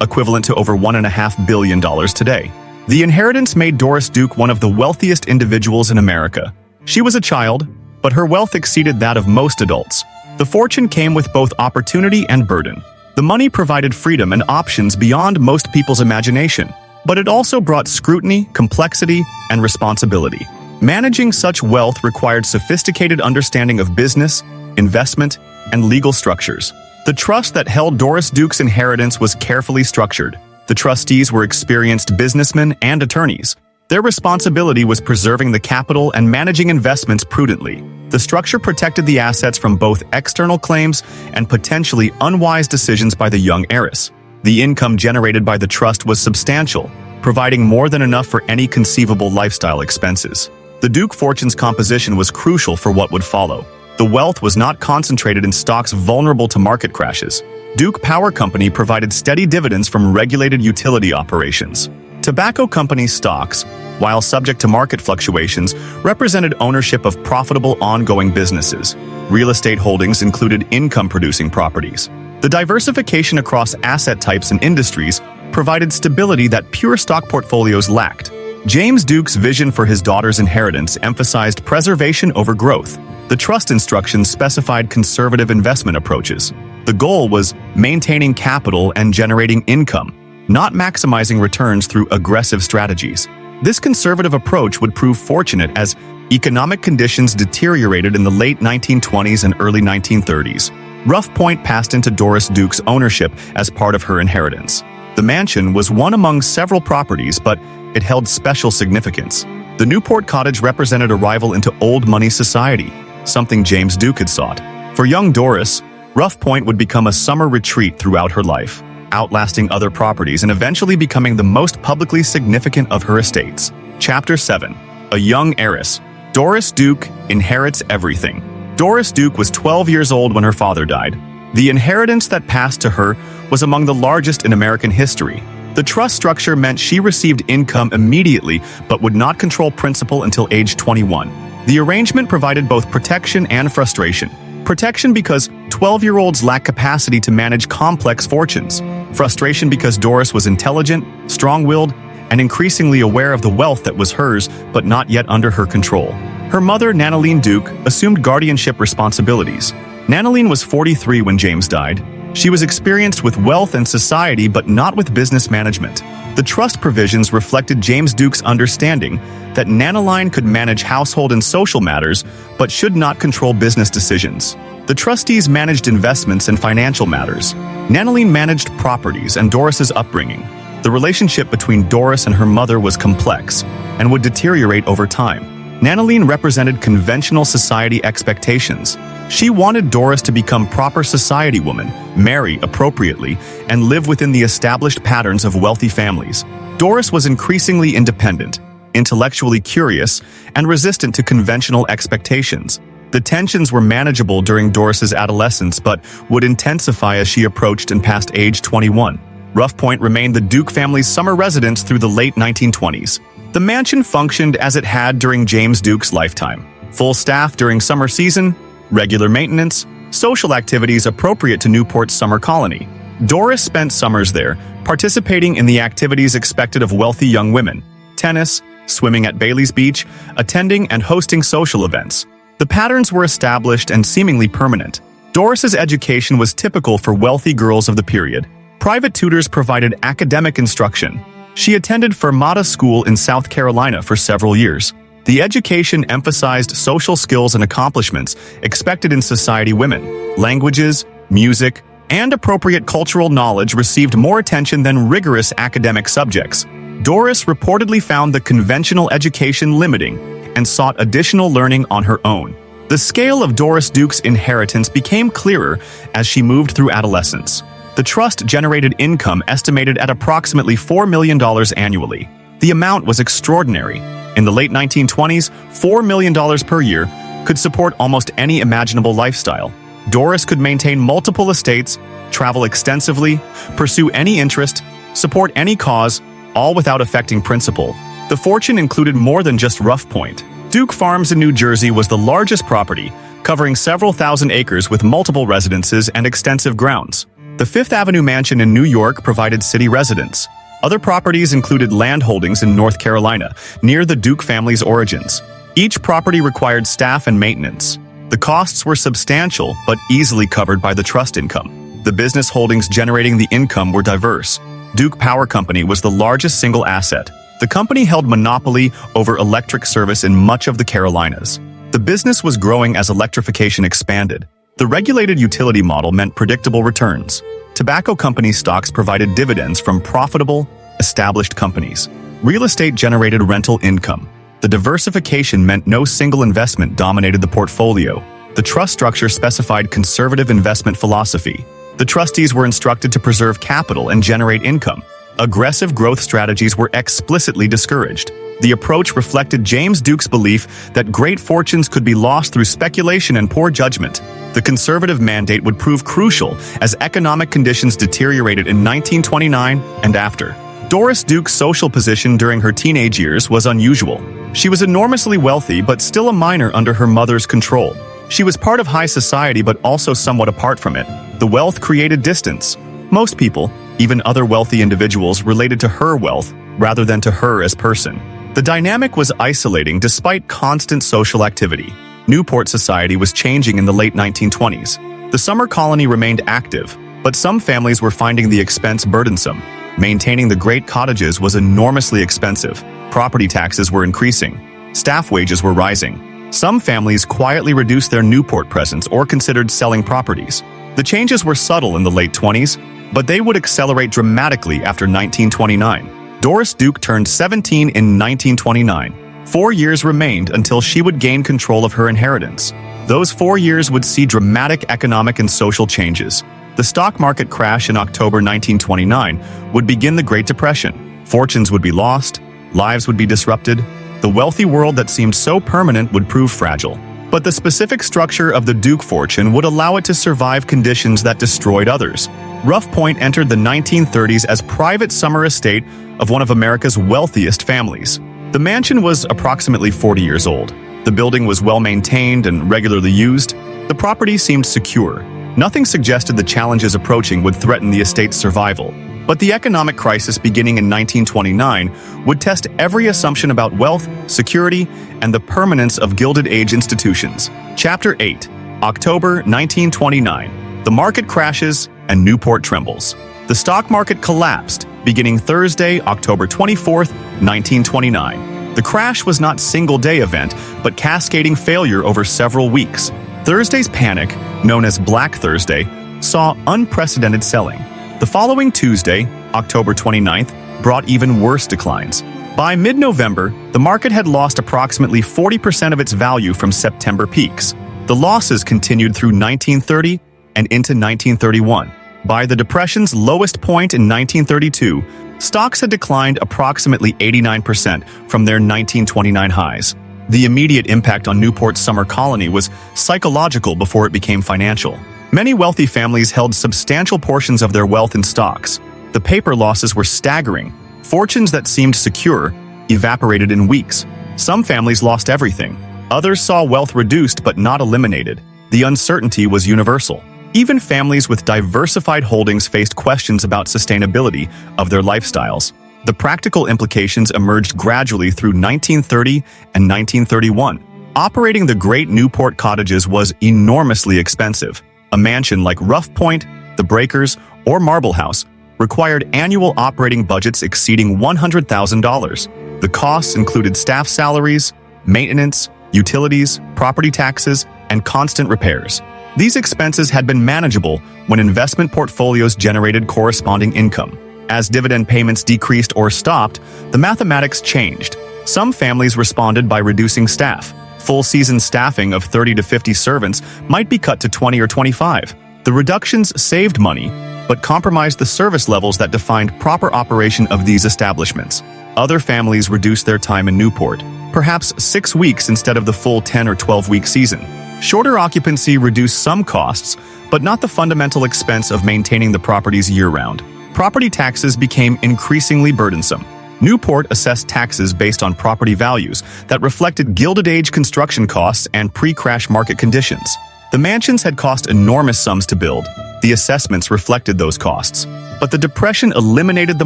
equivalent to over $1.5 billion today. The inheritance made Doris Duke one of the wealthiest individuals in America. She was a child, but her wealth exceeded that of most adults. The fortune came with both opportunity and burden. The money provided freedom and options beyond most people's imagination, but it also brought scrutiny, complexity, and responsibility. Managing such wealth required sophisticated understanding of business, investment, and legal structures. The trust that held Doris Duke's inheritance was carefully structured. The trustees were experienced businessmen and attorneys. Their responsibility was preserving the capital and managing investments prudently. The structure protected the assets from both external claims and potentially unwise decisions by the young heiress. The income generated by the trust was substantial, providing more than enough for any conceivable lifestyle expenses. The Duke fortune's composition was crucial for what would follow. The wealth was not concentrated in stocks vulnerable to market crashes. Duke Power Company provided steady dividends from regulated utility operations. Tobacco company stocks, while subject to market fluctuations, represented ownership of profitable ongoing businesses. Real estate holdings included income-producing properties. The diversification across asset types and industries provided stability that pure stock portfolios lacked. James Duke's vision for his daughter's inheritance emphasized preservation over growth. The trust instructions specified conservative investment approaches. The goal was maintaining capital and generating income, not maximizing returns through aggressive strategies. This conservative approach would prove fortunate as economic conditions deteriorated in the late 1920s and early 1930s. Rough Point passed into Doris Duke's ownership as part of her inheritance. The mansion was one among several properties, but it held special significance. The Newport cottage represented a rival into old money society, something James Duke had sought. For young Doris, Rough Point would become a summer retreat throughout her life, outlasting other properties and eventually becoming the most publicly significant of her estates. Chapter 7. A Young Heiress. Doris Duke inherits everything. Doris Duke was 12 years old when her father died. The inheritance that passed to her was among the largest in American history. The trust structure meant she received income immediately but would not control principal until age 21. The arrangement provided both protection and frustration. Protection because 12-year-olds lack capacity to manage complex fortunes. Frustration because Doris was intelligent, strong-willed, and increasingly aware of the wealth that was hers but not yet under her control. Her mother, Nanaline Duke, assumed guardianship responsibilities. Nanaline was 43 when James died. She was experienced with wealth and society but not with business management. The trust provisions reflected James Duke's understanding that Nanaline could manage household and social matters but should not control business decisions. The trustees managed investments and financial matters. Nanaline managed properties and Doris's upbringing. The relationship between Doris and her mother was complex and would deteriorate over time. Nanaline represented conventional society expectations. She wanted Doris to become proper society woman, marry appropriately, and live within the established patterns of wealthy families. Doris was increasingly independent, intellectually curious, and resistant to conventional expectations. The tensions were manageable during Doris's adolescence but would intensify as she approached and passed age 21. Rough Point remained the Duke family's summer residence through the late 1920s. The mansion functioned as it had during James Duke's lifetime. Full staff during summer season, regular maintenance, social activities appropriate to Newport's summer colony. Doris spent summers there, participating in the activities expected of wealthy young women: tennis, swimming at Bailey's Beach, attending and hosting social events. The patterns were established and seemingly permanent. Doris's education was typical for wealthy girls of the period. Private tutors provided academic instruction. She attended Fermata School in South Carolina for several years. The education emphasized social skills and accomplishments expected in society women. Languages, music, and appropriate cultural knowledge received more attention than rigorous academic subjects. Doris reportedly found the conventional education limiting and sought additional learning on her own. The scale of Doris Duke's inheritance became clearer as she moved through adolescence. The trust generated income estimated at approximately $4 million annually. The amount was extraordinary. In the late 1920s, $4 million per year could support almost any imaginable lifestyle. Doris could maintain multiple estates, travel extensively, pursue any interest, support any cause, all without affecting principal. The fortune included more than just Rough Point. Duke Farms in New Jersey was the largest property, covering several thousand acres with multiple residences and extensive grounds. The Fifth Avenue mansion in New York provided city residence. Other properties included land holdings in North Carolina, near the Duke family's origins. Each property required staff and maintenance. The costs were substantial but easily covered by the trust income. The business holdings generating the income were diverse. Duke Power Company was the largest single asset. The company held monopoly over electric service in much of the Carolinas. The business was growing as electrification expanded. The regulated utility model meant predictable returns. Tobacco company stocks provided dividends from profitable, established companies. Real estate generated rental income. The diversification meant no single investment dominated the portfolio. The trust structure specified conservative investment philosophy. The trustees were instructed to preserve capital and generate income. Aggressive growth strategies were explicitly discouraged. The approach reflected James Duke's belief that great fortunes could be lost through speculation and poor judgment. The conservative mandate would prove crucial as economic conditions deteriorated in 1929 and after. Doris Duke's social position during her teenage years was unusual. She was enormously wealthy but still a minor under her mother's control. She was part of high society but also somewhat apart from it. The wealth created distance. Most people, even other wealthy individuals, related to her wealth rather than to her as person. The dynamic was isolating despite constant social activity. Newport society was changing in the late 1920s. The summer colony remained active, but some families were finding the expense burdensome. Maintaining the great cottages was enormously expensive. Property taxes were increasing. Staff wages were rising. Some families quietly reduced their Newport presence or considered selling properties. The changes were subtle in the late 20s, but they would accelerate dramatically after 1929. Doris Duke turned 17 in 1929. 4 years remained until she would gain control of her inheritance. Those 4 years would see dramatic economic and social changes. The stock market crash in October 1929 would begin the Great Depression. Fortunes would be lost, lives would be disrupted. The wealthy world that seemed so permanent would prove fragile. But the specific structure of the Duke fortune would allow it to survive conditions that destroyed others. Rough Point entered the 1930s as private summer estate of one of America's wealthiest families. The mansion was approximately 40 years old. The building was well maintained and regularly used. The property seemed secure. Nothing suggested the challenges approaching would threaten the estate's survival. But the economic crisis beginning in 1929 would test every assumption about wealth, security, and the permanence of Gilded Age institutions. Chapter 8, October 1929. The market crashes and Newport trembles. The stock market collapsed beginning Thursday, October 24, 1929. The crash was not a single-day event, but cascading failure over several weeks. Thursday's panic, known as Black Thursday, saw unprecedented selling. The following Tuesday, October 29th, brought even worse declines. By mid-November, the market had lost approximately 40% of its value from September peaks. The losses continued through 1930 and into 1931. By the Depression's lowest point in 1932, stocks had declined approximately 89% from their 1929 highs. The immediate impact on Newport's summer colony was psychological before it became financial. Many wealthy families held substantial portions of their wealth in stocks. The paper losses were staggering. Fortunes that seemed secure evaporated in weeks. Some families lost everything. Others saw wealth reduced but not eliminated. The uncertainty was universal. Even families with diversified holdings faced questions about sustainability of their lifestyles. The practical implications emerged gradually through 1930 and 1931. Operating the great Newport cottages was enormously expensive. A mansion like Rough Point, The Breakers, or Marble House required annual operating budgets exceeding $100,000. The costs included staff salaries, maintenance, utilities, property taxes, and constant repairs. These expenses had been manageable when investment portfolios generated corresponding income. As dividend payments decreased or stopped, the mathematics changed. Some families responded by reducing staff. Full-season staffing of 30 to 50 servants might be cut to 20 or 25. The reductions saved money, but compromised the service levels that defined proper operation of these establishments. Other families reduced their time in Newport, perhaps 6 weeks instead of the full 10 or 12-week season. Shorter occupancy reduced some costs, but not the fundamental expense of maintaining the properties year-round. Property taxes became increasingly burdensome. Newport assessed taxes based on property values that reflected Gilded Age construction costs and pre-crash market conditions. The mansions had cost enormous sums to build. The assessments reflected those costs. But the Depression eliminated the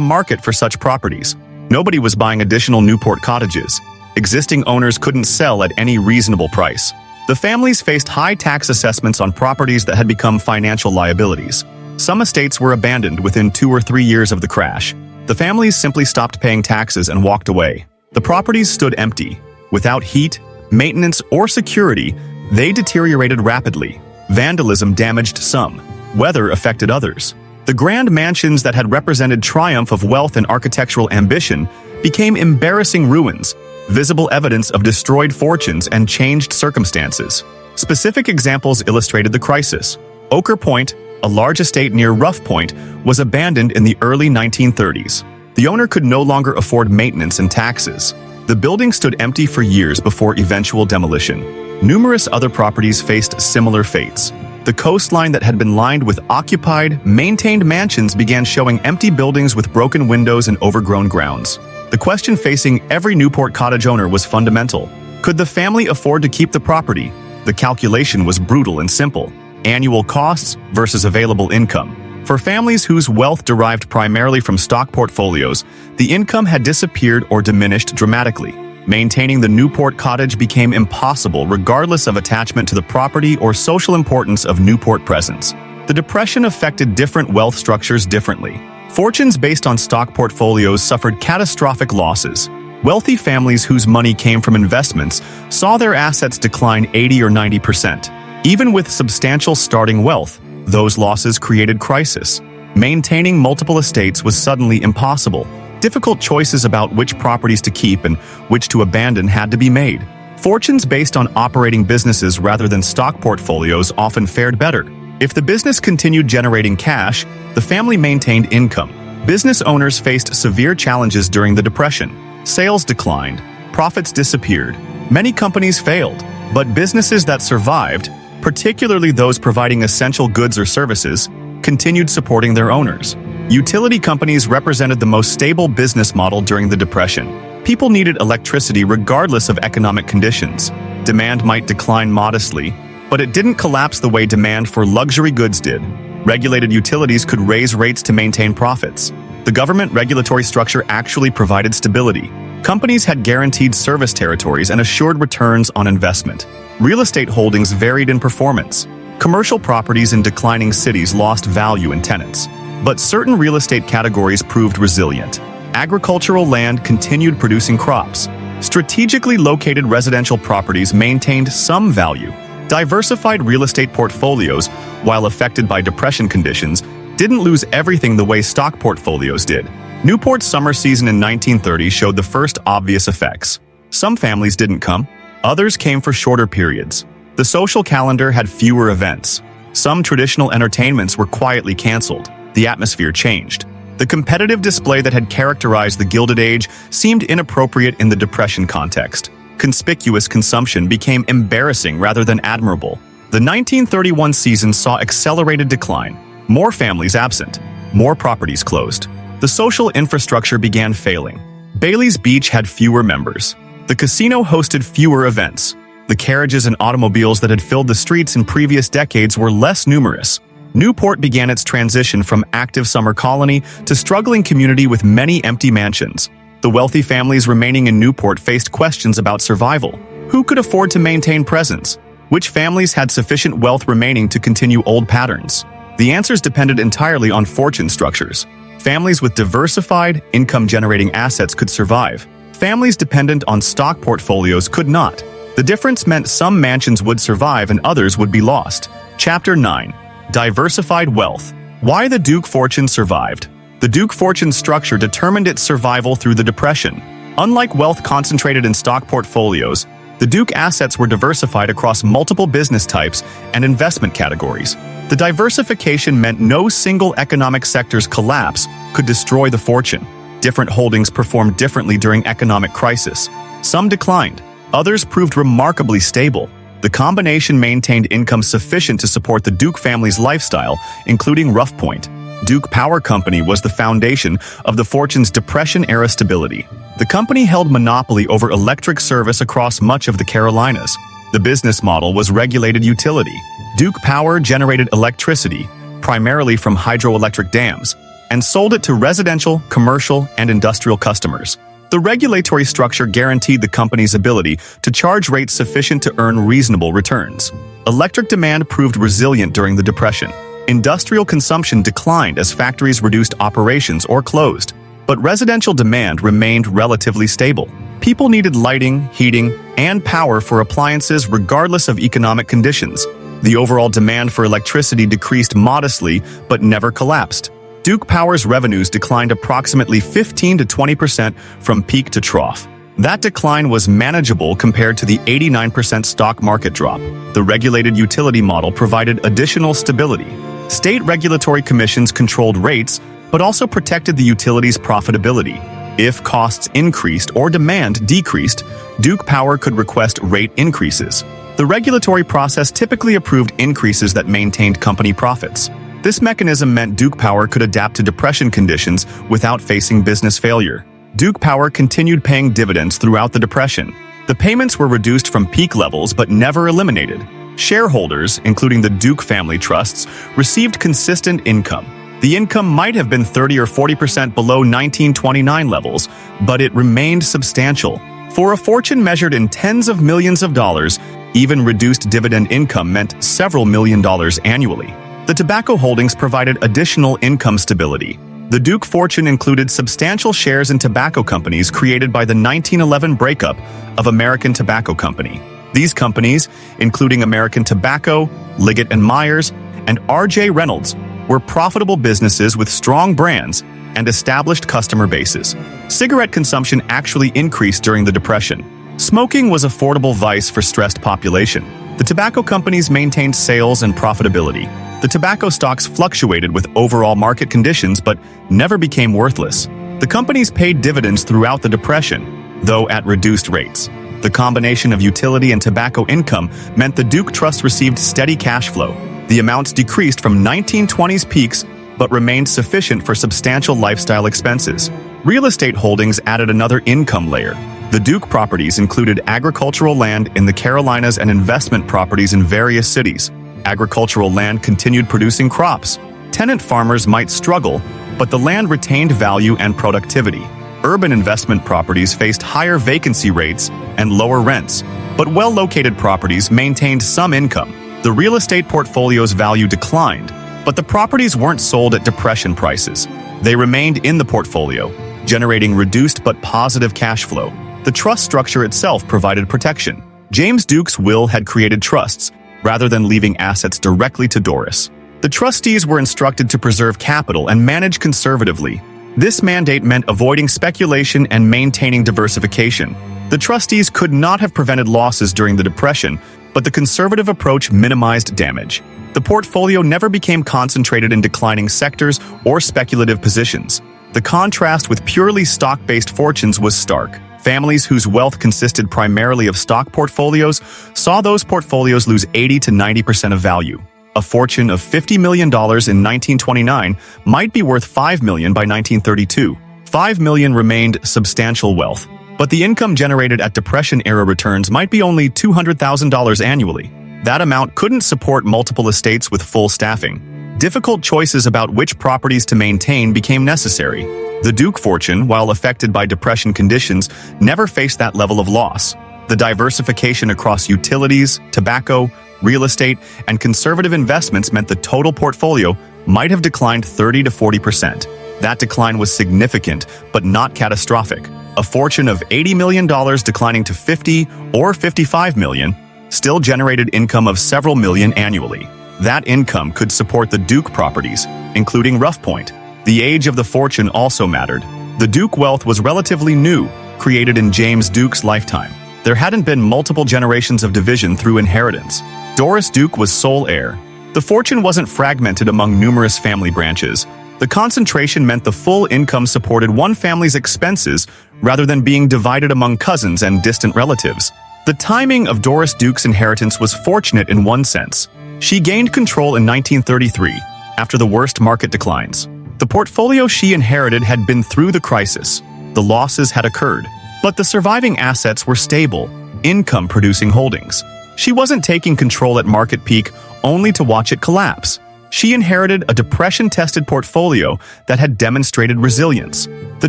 market for such properties. Nobody was buying additional Newport cottages. Existing owners couldn't sell at any reasonable price. The families faced high tax assessments on properties that had become financial liabilities. Some estates were abandoned within 2 or 3 years of the crash. The families simply stopped paying taxes and walked away. The properties stood empty. Without heat, maintenance, or security, they deteriorated rapidly. Vandalism damaged some. Weather affected others. The grand mansions that had represented triumph of wealth and architectural ambition became embarrassing ruins, visible evidence of destroyed fortunes and changed circumstances. Specific examples illustrated the crisis. Ochre Point, a large estate near Rough Point, was abandoned in the early 1930s. The owner could no longer afford maintenance and taxes. The building stood empty for years before eventual demolition. Numerous other properties faced similar fates. The coastline that had been lined with occupied, maintained mansions began showing empty buildings with broken windows and overgrown grounds. The question facing every Newport cottage owner was fundamental. Could the family afford to keep the property? The calculation was brutal and simple. Annual costs versus available income. For families whose wealth derived primarily from stock portfolios, the income had disappeared or diminished dramatically. Maintaining the Newport cottage became impossible regardless of attachment to the property or social importance of Newport presence. The Depression affected different wealth structures differently. Fortunes based on stock portfolios suffered catastrophic losses. Wealthy families whose money came from investments saw their assets decline 80 or 90%. Even with substantial starting wealth, those losses created crisis. Maintaining multiple estates was suddenly impossible. Difficult choices about which properties to keep and which to abandon had to be made. Fortunes based on operating businesses rather than stock portfolios often fared better. If the business continued generating cash, the family maintained income. Business owners faced severe challenges during the Depression. Sales declined, profits disappeared. Many companies failed, but businesses that survived, particularly those providing essential goods or services, continued supporting their owners. Utility companies represented the most stable business model during the Depression. People needed electricity regardless of economic conditions. Demand might decline modestly, but it didn't collapse the way demand for luxury goods did. Regulated utilities could raise rates to maintain profits. The government regulatory structure actually provided stability. Companies had guaranteed service territories and assured returns on investment. Real estate holdings varied in performance. Commercial properties in declining cities lost value in tenants. But certain real estate categories proved resilient. Agricultural land continued producing crops. Strategically located residential properties maintained some value. Diversified real estate portfolios, while affected by depression conditions, didn't lose everything the way stock portfolios did. Newport's summer season in 1930 showed the first obvious effects. Some families didn't come. Others came for shorter periods. The social calendar had fewer events. Some traditional entertainments were quietly canceled. The atmosphere changed. The competitive display that had characterized the Gilded Age seemed inappropriate in the Depression context. Conspicuous consumption became embarrassing rather than admirable. The 1931 season saw accelerated decline. More families absent. More properties closed. The social infrastructure began failing. Bailey's Beach had fewer members. The casino hosted fewer events. The carriages and automobiles that had filled the streets in previous decades were less numerous. Newport began its transition from active summer colony to struggling community with many empty mansions. The wealthy families remaining in Newport faced questions about survival. Who could afford to maintain presence? Which families had sufficient wealth remaining to continue old patterns? The answers depended entirely on fortune structures. Families with diversified, income-generating assets could survive. Families dependent on stock portfolios could not. The difference meant some mansions would survive and others would be lost. Chapter 9. Diversified Wealth. Why the Duke fortune survived. The Duke fortune structure determined its survival through the Depression. Unlike wealth concentrated in stock portfolios, the Duke assets were diversified across multiple business types and investment categories. The diversification meant no single economic sector's collapse could destroy the fortune. Different holdings performed differently during economic crisis. Some declined. Others proved remarkably stable. The combination maintained income sufficient to support the Duke family's lifestyle, including Rough Point. Duke Power Company was the foundation of the fortune's Depression-era stability. The company held monopoly over electric service across much of the Carolinas. The business model was regulated utility. Duke Power generated electricity, primarily from hydroelectric dams, and sold it to residential, commercial, and industrial customers. The regulatory structure guaranteed the company's ability to charge rates sufficient to earn reasonable returns. Electric demand proved resilient during the Depression. Industrial consumption declined as factories reduced operations or closed, but residential demand remained relatively stable. People needed lighting, heating, and power for appliances regardless of economic conditions. The overall demand for electricity decreased modestly but never collapsed. Duke Power's revenues declined approximately 15 to 20% from peak to trough. That decline was manageable compared to the 89% stock market drop. The regulated utility model provided additional stability. State regulatory commissions controlled rates, but also protected the utility's profitability. If costs increased or demand decreased, Duke Power could request rate increases. The regulatory process typically approved increases that maintained company profits. This mechanism meant Duke Power could adapt to Depression conditions without facing business failure. Duke Power continued paying dividends throughout the Depression. The payments were reduced from peak levels but never eliminated. Shareholders, including the Duke family trusts, received consistent income. The income might have been 30 or 40% below 1929 levels, but it remained substantial. For a fortune measured in tens of millions of dollars, even reduced dividend income meant several $million annually. The tobacco holdings provided additional income stability. The Duke fortune included substantial shares in tobacco companies created by the 1911 breakup of American Tobacco Company. These companies, including American Tobacco, Liggett & Myers, and R.J. Reynolds, were profitable businesses with strong brands and established customer bases. Cigarette consumption actually increased during the Depression. Smoking was affordable vice for stressed population. The tobacco companies maintained sales and profitability. The tobacco stocks fluctuated with overall market conditions but never became worthless. The companies paid dividends throughout the Depression, though at reduced rates. The combination of utility and tobacco income meant the Duke Trust received steady cash flow. The amounts decreased from 1920s peaks but remained sufficient for substantial lifestyle expenses. Real estate holdings added another income layer. The Duke properties included agricultural land in the Carolinas and investment properties in various cities. Agricultural land continued producing crops. Tenant farmers might struggle, but the land retained value and productivity. Urban investment properties faced higher vacancy rates and lower rents, but well-located properties maintained some income. The real estate portfolio's value declined, but the properties weren't sold at Depression prices. They remained in the portfolio, generating reduced but positive cash flow. The trust structure itself provided protection. James Duke's will had created trusts, rather than leaving assets directly to Doris. The trustees were instructed to preserve capital and manage conservatively. This mandate meant avoiding speculation and maintaining diversification. The trustees could not have prevented losses during the Depression, but the conservative approach minimized damage. The portfolio never became concentrated in declining sectors or speculative positions. The contrast with purely stock-based fortunes was stark. Families whose wealth consisted primarily of stock portfolios saw those portfolios lose 80 to 90% of value. A fortune of $50 million in 1929 might be worth $5 million by 1932. $5 million remained substantial wealth, but the income generated at Depression-era returns might be only $200,000 annually. That amount couldn't support multiple estates with full staffing. Difficult choices about which properties to maintain became necessary. The Duke fortune, while affected by Depression conditions, never faced that level of loss. The diversification across utilities, tobacco, real estate, and conservative investments meant the total portfolio might have declined 30 to 40%. That decline was significant, but not catastrophic. A fortune of $80 million declining to $50 or $55 million still generated income of several million annually. That income could support the Duke properties, including Rough Point. The age of the fortune also mattered. The Duke wealth was relatively new, created in James Duke's lifetime. There hadn't been multiple generations of division through inheritance. Doris Duke was sole heir. The fortune wasn't fragmented among numerous family branches. The concentration meant the full income supported one family's expenses rather than being divided among cousins and distant relatives. The timing of Doris Duke's inheritance was fortunate in one sense. She gained control in 1933, after the worst market declines. The portfolio she inherited had been through the crisis. The losses had occurred, but the surviving assets were stable, income-producing holdings. She wasn't taking control at market peak only to watch it collapse. She inherited a depression-tested portfolio that had demonstrated resilience. The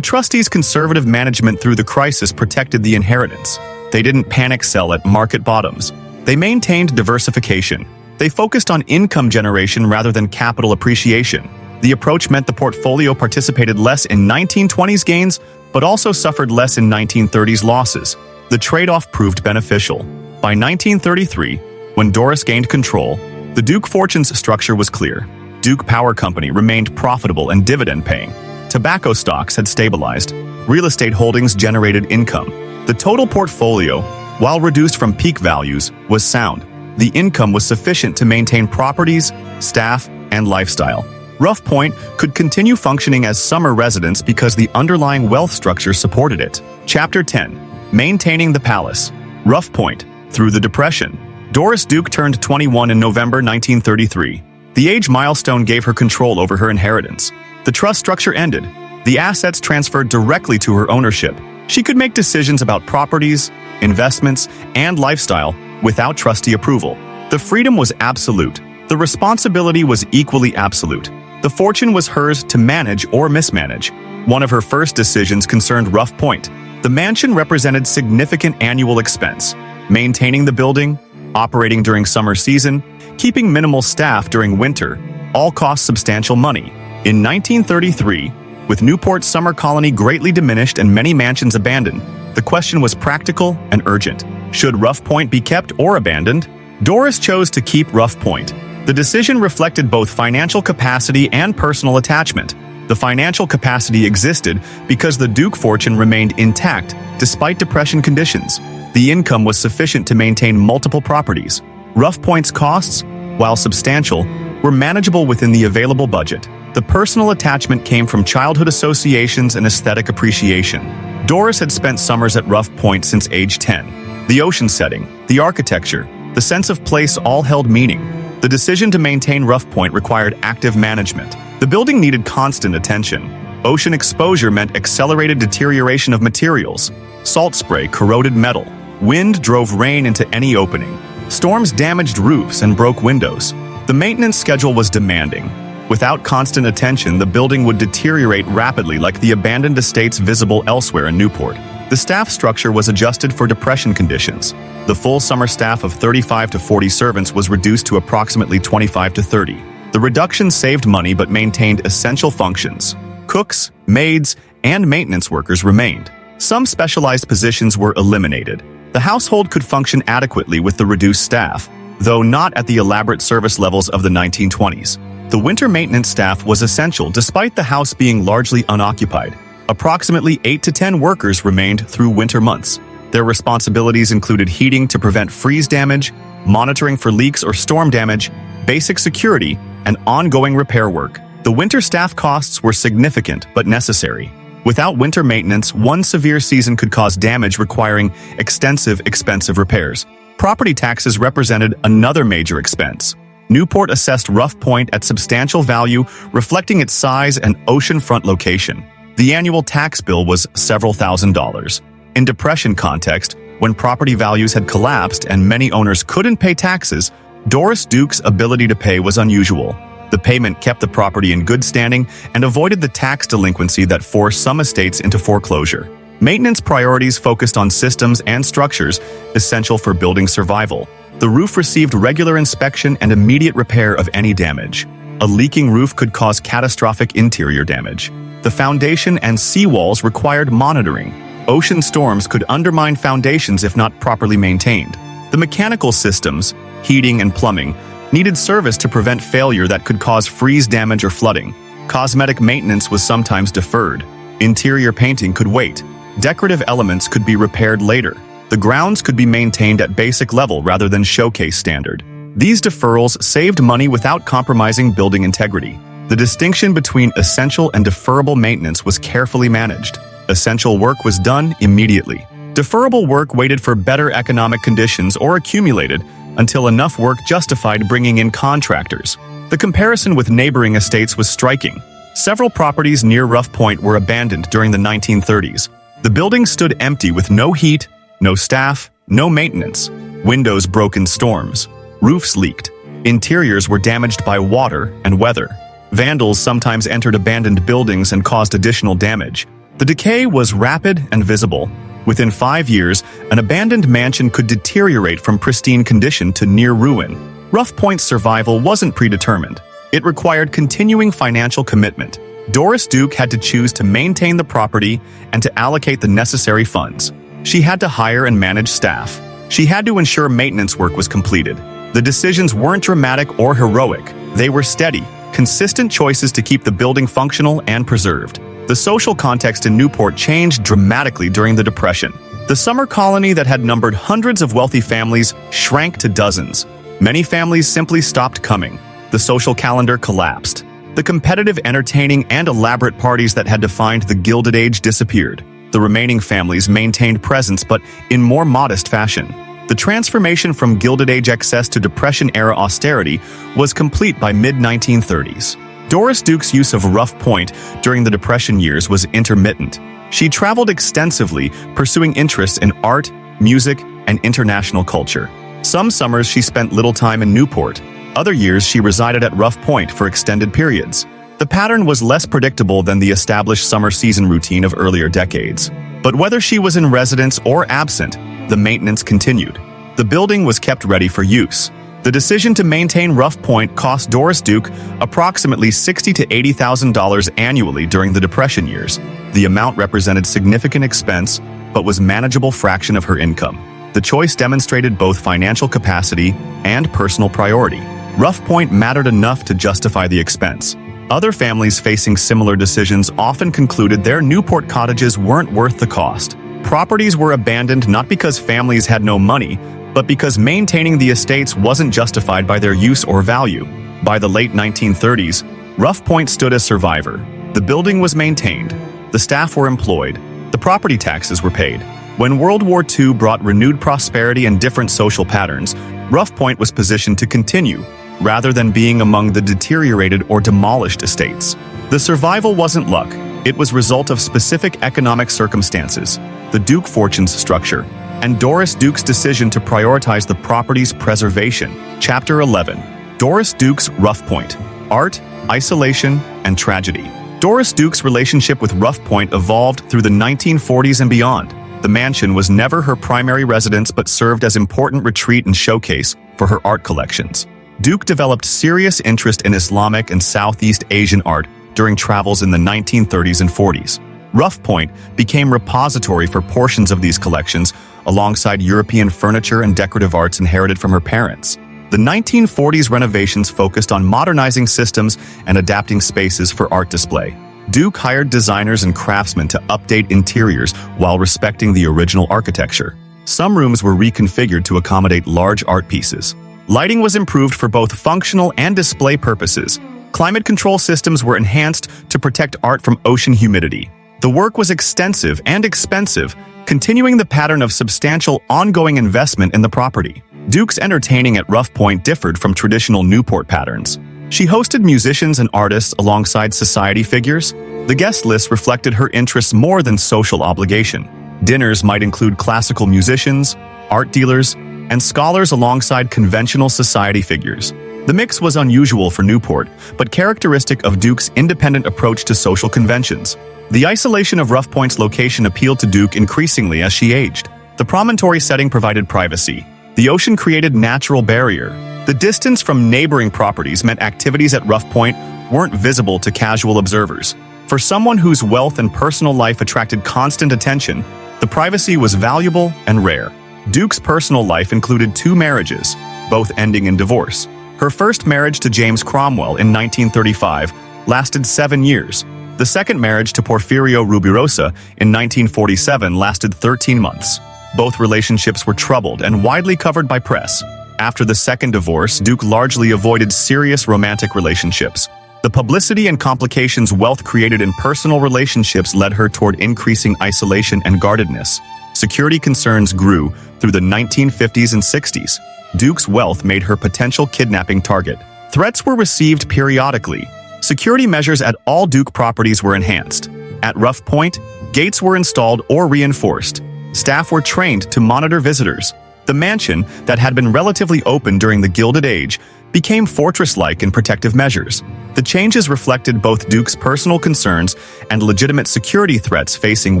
trustees' conservative management through the crisis protected the inheritance. They didn't panic sell at market bottoms. They maintained diversification. They focused on income generation rather than capital appreciation. The approach meant the portfolio participated less in 1920s gains, but also suffered less in 1930s losses. The trade-off proved beneficial. By 1933, when Doris gained control, the Duke fortune's structure was clear. Duke Power Company remained profitable and dividend-paying. Tobacco stocks had stabilized. Real estate holdings generated income. The total portfolio, while reduced from peak values, was sound. The income was sufficient to maintain properties, staff, and lifestyle. Rough Point could continue functioning as summer residence because the underlying wealth structure supported it. Chapter 10. Maintaining the Palace. Rough Point. Through the Depression. Doris Duke turned 21 in November 1933. The age milestone gave her control over her inheritance. The trust structure ended. The assets transferred directly to her ownership. She could make decisions about properties, investments, and lifestyle without trustee approval. The freedom was absolute. The responsibility was equally absolute. The fortune was hers to manage or mismanage. One of her first decisions concerned Rough Point. The mansion represented significant annual expense. Maintaining the building, operating during summer season, keeping minimal staff during winter, all cost substantial money. In 1933, with Newport's summer colony greatly diminished and many mansions abandoned, the question was practical and urgent. Should Rough Point be kept or abandoned? Doris chose to keep Rough Point. The decision reflected both financial capacity and personal attachment. The financial capacity existed because the Duke fortune remained intact despite depression conditions. The income was sufficient to maintain multiple properties. Rough Point's costs, while substantial, were manageable within the available budget. The personal attachment came from childhood associations and aesthetic appreciation. Doris had spent summers at Rough Point since age 10. The ocean setting, the architecture, the sense of place all held meaning. The decision to maintain Rough Point required active management. The building needed constant attention. Ocean exposure meant accelerated deterioration of materials. Salt spray corroded metal. Wind drove rain into any opening. Storms damaged roofs and broke windows. The maintenance schedule was demanding. Without constant attention, the building would deteriorate rapidly like the abandoned estates visible elsewhere in Newport. The staff structure was adjusted for depression conditions. The full summer staff of 35 to 40 servants was reduced to approximately 25 to 30. The reduction saved money but maintained essential functions. Cooks, maids, and maintenance workers remained. Some specialized positions were eliminated. The household could function adequately with the reduced staff, though not at the elaborate service levels of the 1920s. The winter maintenance staff was essential despite the house being largely unoccupied. Approximately 8 to 10 workers remained through winter months. Their responsibilities included heating to prevent freeze damage, monitoring for leaks or storm damage, basic security, and ongoing repair work. The winter staff costs were significant but necessary. Without winter maintenance, one severe season could cause damage requiring expensive repairs. Property taxes represented another major expense. Newport assessed Rough Point at substantial value, reflecting its size and oceanfront location. The annual tax bill was several $1,000s. In Depression context, when property values had collapsed and many owners couldn't pay taxes, Doris Duke's ability to pay was unusual. The payment kept the property in good standing and avoided the tax delinquency that forced some estates into foreclosure. Maintenance priorities focused on systems and structures essential for building survival. The roof received regular inspection and immediate repair of any damage. A leaking roof could cause catastrophic interior damage. The foundation and seawalls required monitoring. Ocean storms could undermine foundations if not properly maintained. The mechanical systems, heating and plumbing, needed service to prevent failure that could cause freeze damage or flooding. Cosmetic maintenance was sometimes deferred. Interior painting could wait. Decorative elements could be repaired later. The grounds could be maintained at basic level rather than showcase standard. These deferrals saved money without compromising building integrity. The distinction between essential and deferrable maintenance was carefully managed. Essential work was done immediately. Deferrable work waited for better economic conditions or accumulated until enough work justified bringing in contractors. The comparison with neighboring estates was striking. Several properties near Rough Point were abandoned during the 1930s. The building stood empty with no heat, no staff, no maintenance. Windows broke in storms. Roofs leaked. Interiors were damaged by water and weather. Vandals sometimes entered abandoned buildings and caused additional damage. The decay was rapid and visible. Within 5 years, an abandoned mansion could deteriorate from pristine condition to near ruin. Rough Point's survival wasn't predetermined. It required continuing financial commitment. Doris Duke had to choose to maintain the property and to allocate the necessary funds. She had to hire and manage staff. She had to ensure maintenance work was completed. The decisions weren't dramatic or heroic. They were steady, consistent choices to keep the building functional and preserved. The social context in Newport changed dramatically during the Depression. The summer colony that had numbered hundreds of wealthy families shrank to dozens. Many families simply stopped coming. The social calendar collapsed. The competitive entertaining and elaborate parties that had defined the Gilded Age disappeared. The remaining families maintained presence, but in more modest fashion. The transformation from Gilded Age excess to Depression-era austerity was complete by mid-1930s. Doris Duke's use of Rough Point during the Depression years was intermittent. She traveled extensively, pursuing interests in art, music, and international culture. Some summers she spent little time in Newport. Other years she resided at Rough Point for extended periods. The pattern was less predictable than the established summer season routine of earlier decades. But whether she was in residence or absent, the maintenance continued. The building was kept ready for use. The decision to maintain Rough Point cost Doris Duke approximately $60,000 to $80,000 annually during the Depression years. The amount represented significant expense, but was a manageable fraction of her income. The choice demonstrated both financial capacity and personal priority. Rough Point mattered enough to justify the expense. Other families facing similar decisions often concluded their Newport cottages weren't worth the cost. Properties were abandoned not because families had no money, but because maintaining the estates wasn't justified by their use or value. By the late 1930s, Rough Point stood as survivor. The building was maintained, the staff were employed, the property taxes were paid. When World War II brought renewed prosperity and different social patterns, Rough Point was positioned to continue, rather than being among the deteriorated or demolished estates. The survival wasn't luck, it was result of specific economic circumstances, the Duke fortunes structure, and Doris Duke's decision to prioritize the property's preservation. Chapter 11. Doris Duke's Rough Point: Art, Isolation, and Tragedy. Doris Duke's relationship with Rough Point evolved through the 1940s and beyond. The mansion was never her primary residence but served as important retreat and showcase for her art collections. Duke developed serious interest in Islamic and Southeast Asian art during travels in the 1930s and 40s. Rough Point became repository for portions of these collections, alongside European furniture and decorative arts inherited from her parents. The 1940s renovations focused on modernizing systems and adapting spaces for art display. Duke hired designers and craftsmen to update interiors while respecting the original architecture. Some rooms were reconfigured to accommodate large art pieces. Lighting was improved for both functional and display purposes. Climate control systems were enhanced to protect art from ocean humidity. The work was extensive and expensive, continuing the pattern of substantial ongoing investment in the property. Duke's entertaining at Rough Point differed from traditional Newport patterns. She hosted musicians and artists alongside society figures. The guest list reflected her interests more than social obligation. Dinners might include classical musicians, art dealers, and scholars alongside conventional society figures. The mix was unusual for Newport, but characteristic of Duke's independent approach to social conventions. The isolation of Rough Point's location appealed to Duke increasingly as she aged. The promontory setting provided privacy. The ocean created natural barrier. The distance from neighboring properties meant activities at Rough Point weren't visible to casual observers. For someone whose wealth and personal life attracted constant attention, the privacy was valuable and rare. Duke's personal life included 2 marriages, both ending in divorce. Her first marriage to James Cromwell in 1935 lasted 7 years. The second marriage to Porfirio Rubirosa in 1947 lasted 13 months. Both relationships were troubled and widely covered by press. After the second divorce, Duke largely avoided serious romantic relationships. The publicity and complications wealth created in personal relationships led her toward increasing isolation and guardedness. Security concerns grew through the 1950s and 60s. Duke's wealth made her potential kidnapping target. Threats were received periodically. Security measures at all Duke properties were enhanced. At Rough Point, gates were installed or reinforced. Staff were trained to monitor visitors. The mansion, that had been relatively open during the Gilded Age, became fortress-like in protective measures. The changes reflected both Duke's personal concerns and legitimate security threats facing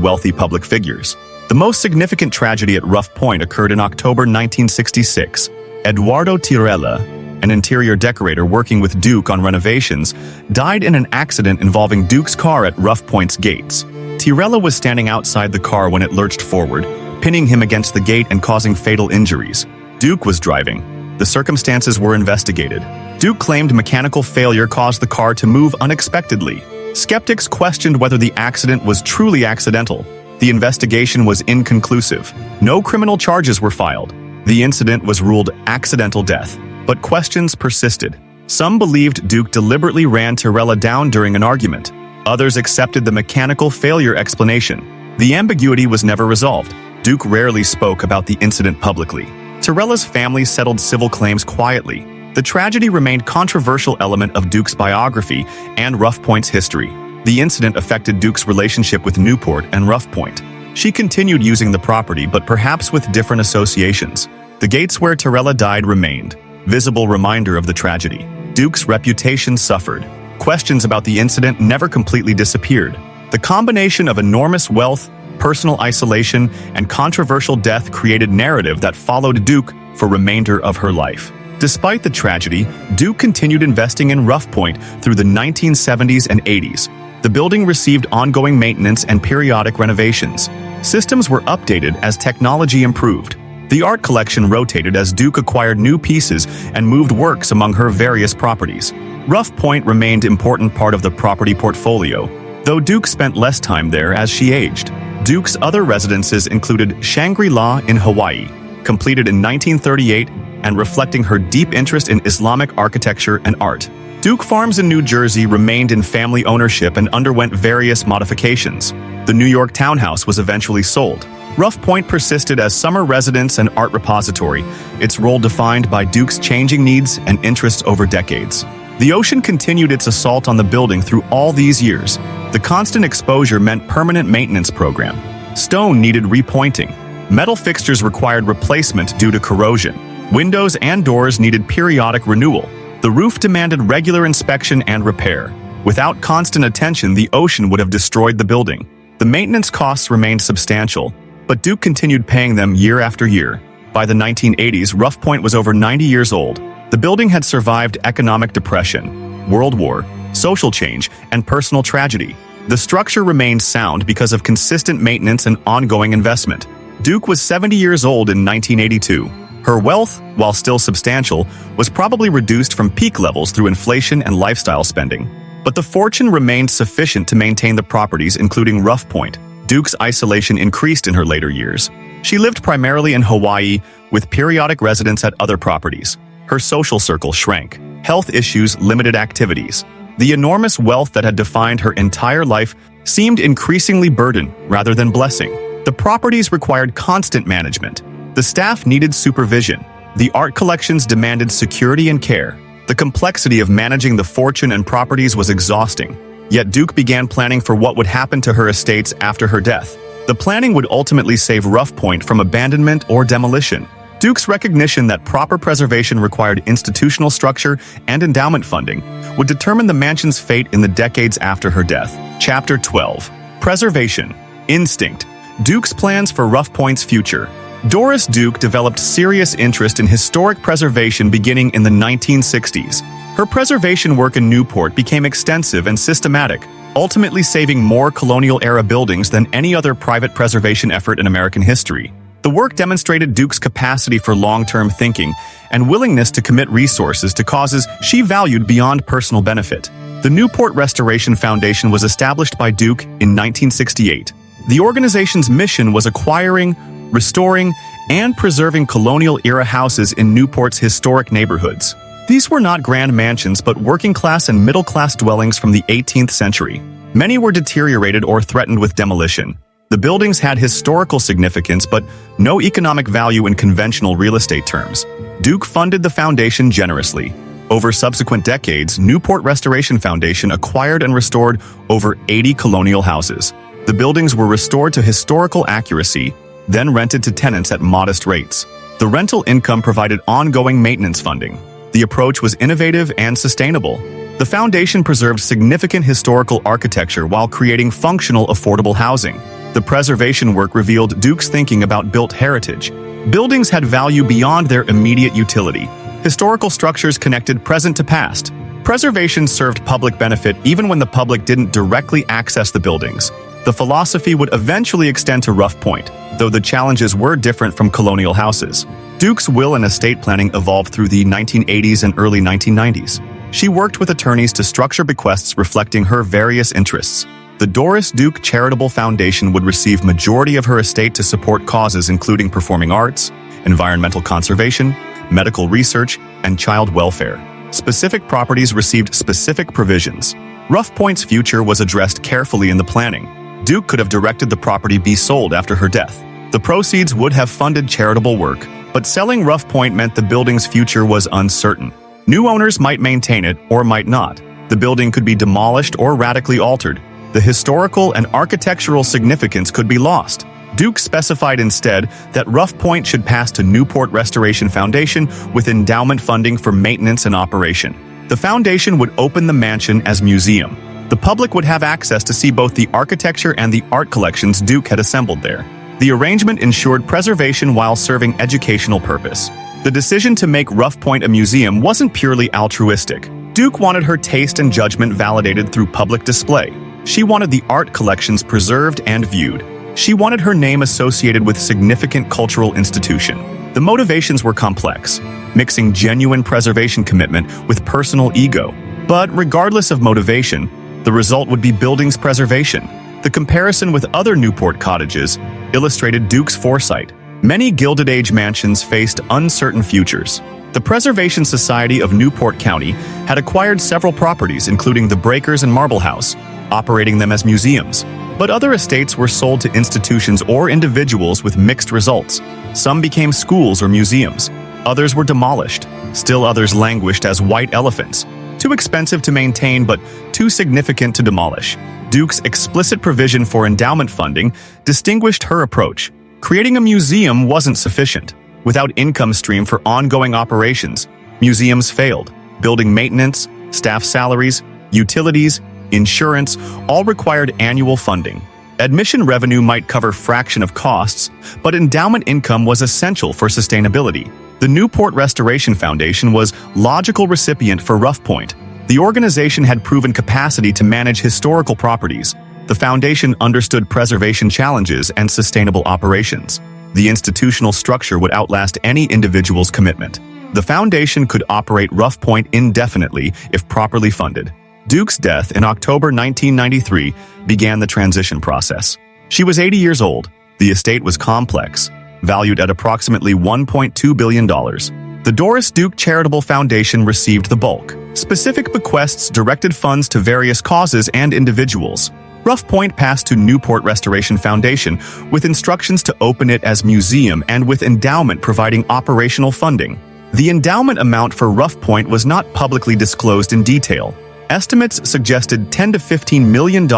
wealthy public figures. The most significant tragedy at Rough Point occurred in October 1966. Eduardo Tirella, an interior decorator working with Duke on renovations, died in an accident involving Duke's car at Rough Point's gates. Tirella was standing outside the car when it lurched forward, pinning him against the gate and causing fatal injuries. Duke was driving. The circumstances were investigated. Duke claimed mechanical failure caused the car to move unexpectedly. Skeptics questioned whether the accident was truly accidental. The investigation was inconclusive. No criminal charges were filed. The incident was ruled accidental death, but questions persisted. Some believed Duke deliberately ran Tirella down during an argument. Others accepted the mechanical failure explanation. The ambiguity was never resolved. Duke rarely spoke about the incident publicly. Tirella's family settled civil claims quietly. The tragedy remained a controversial element of Duke's biography and Rough Point's history. The incident affected Duke's relationship with Newport and Rough Point. She continued using the property, but perhaps with different associations. The gates where Tirella died remained, visible reminder of the tragedy. Duke's reputation suffered. Questions about the incident never completely disappeared. The combination of enormous wealth, personal isolation, and controversial death created narrative that followed Duke for remainder of her life. Despite the tragedy, Duke continued investing in Rough Point through the 1970s and 80s. The building received ongoing maintenance and periodic renovations. Systems were updated as technology improved. The art collection rotated as Duke acquired new pieces and moved works among her various properties. Rough Point remained an important part of the property portfolio, though Duke spent less time there as she aged. Duke's other residences included Shangri-La in Hawaii, completed in 1938 and reflecting her deep interest in Islamic architecture and art. Duke Farms in New Jersey remained in family ownership and underwent various modifications. The New York townhouse was eventually sold. Rough Point persisted as summer residence and art repository, its role defined by Duke's changing needs and interests over decades. The ocean continued its assault on the building through all these years. The constant exposure meant permanent maintenance program. Stone needed repointing. Metal fixtures required replacement due to corrosion. Windows and doors needed periodic renewal. The roof demanded regular inspection and repair. Without constant attention, the ocean would have destroyed the building. The maintenance costs remained substantial, but Duke continued paying them year after year. By the 1980s, Rough Point was over 90 years old. The building had survived economic depression, World War, social change, and personal tragedy. The structure remained sound because of consistent maintenance and ongoing investment. Duke was 70 years old in 1982. Her wealth, while still substantial, was probably reduced from peak levels through inflation and lifestyle spending. But the fortune remained sufficient to maintain the properties, including Rough Point. Duke's isolation increased in her later years. She lived primarily in Hawaii, with periodic residence at other properties. Her social circle shrank. Health issues limited activities. The enormous wealth that had defined her entire life seemed increasingly burden rather than blessing. The properties required constant management. The staff needed supervision. The art collections demanded security and care. The complexity of managing the fortune and properties was exhausting. Yet Duke began planning for what would happen to her estates after her death. The planning would ultimately save Rough Point from abandonment or demolition. Duke's recognition that proper preservation required institutional structure and endowment funding would determine the mansion's fate in the decades after her death. Chapter 12. Preservation. Instinct. Duke's plans for Rough Point's future. Doris Duke developed serious interest in historic preservation beginning in the 1960s. Her preservation work in Newport became extensive and systematic, ultimately saving more colonial-era buildings than any other private preservation effort in American history. The work demonstrated Duke's capacity for long-term thinking and willingness to commit resources to causes she valued beyond personal benefit. The Newport Restoration Foundation was established by Duke in 1968. The organization's mission was acquiring, restoring, and preserving colonial-era houses in Newport's historic neighborhoods. These were not grand mansions but working-class and middle-class dwellings from the 18th century. Many were deteriorated or threatened with demolition. The buildings had historical significance but no economic value in conventional real estate terms. Duke funded the foundation generously. Over subsequent decades, Newport Restoration Foundation acquired and restored over 80 colonial houses. The buildings were restored to historical accuracy, then rented to tenants at modest rates. The rental income provided ongoing maintenance funding. The approach was innovative and sustainable. The foundation preserved significant historical architecture while creating functional, affordable housing. The preservation work revealed Duke's thinking about built heritage. Buildings had value beyond their immediate utility. Historical structures connected present to past. Preservation served public benefit even when the public didn't directly access the buildings. The philosophy would eventually extend to Rough Point, though the challenges were different from colonial houses. Duke's will and estate planning evolved through the 1980s and early 1990s. She worked with attorneys to structure bequests reflecting her various interests. The Doris Duke Charitable Foundation would receive majority of her estate to support causes including performing arts, environmental conservation, medical research, and child welfare. Specific properties received specific provisions. Rough Point's future was addressed carefully in the planning. Duke could have directed the property be sold after her death. The proceeds would have funded charitable work, but selling Rough Point meant the building's future was uncertain. New owners might maintain it or might not. The building could be demolished or radically altered. The historical and architectural significance could be lost. Duke specified instead that Rough Point should pass to Newport Restoration Foundation with endowment funding for maintenance and operation. The foundation would open the mansion as museum. The public would have access to see both the architecture and the art collections Duke had assembled there. The arrangement ensured preservation while serving educational purpose. The decision to make Rough Point a museum wasn't purely altruistic. Duke wanted her taste and judgment validated through public display. She wanted the art collections preserved and viewed. She wanted her name associated with significant cultural institution. The motivations were complex, mixing genuine preservation commitment with personal ego. But regardless of motivation, the result would be buildings preservation. The comparison with other Newport cottages illustrated Duke's foresight. Many Gilded Age mansions faced uncertain futures. The Preservation Society of Newport County had acquired several properties, including the Breakers and Marble House, operating them as museums. But other estates were sold to institutions or individuals with mixed results. Some became schools or museums. Others were demolished. Still others languished as white elephants. Too expensive to maintain, but too significant to demolish. Duke's explicit provision for endowment funding distinguished her approach. Creating a museum wasn't sufficient. Without income stream for ongoing operations, museums failed. Building maintenance, staff salaries, utilities, insurance, all required annual funding. Admission revenue might cover a fraction of costs, but endowment income was essential for sustainability. The Newport Restoration Foundation was logical recipient for Rough Point. The organization had proven capacity to manage historical properties. The foundation understood preservation challenges and sustainable operations. The institutional structure would outlast any individual's commitment. The foundation could operate Rough Point indefinitely if properly funded. Duke's death in October 1993 began the transition process. She was 80 years old. The estate was complex, valued at approximately $1.2 billion. The Doris Duke Charitable Foundation received the bulk. Specific bequests directed funds to various causes and individuals. Rough Point passed to Newport Restoration Foundation with instructions to open it as museum and with endowment providing operational funding. The endowment amount for Rough Point was not publicly disclosed in detail. Estimates suggested $10 to $15 million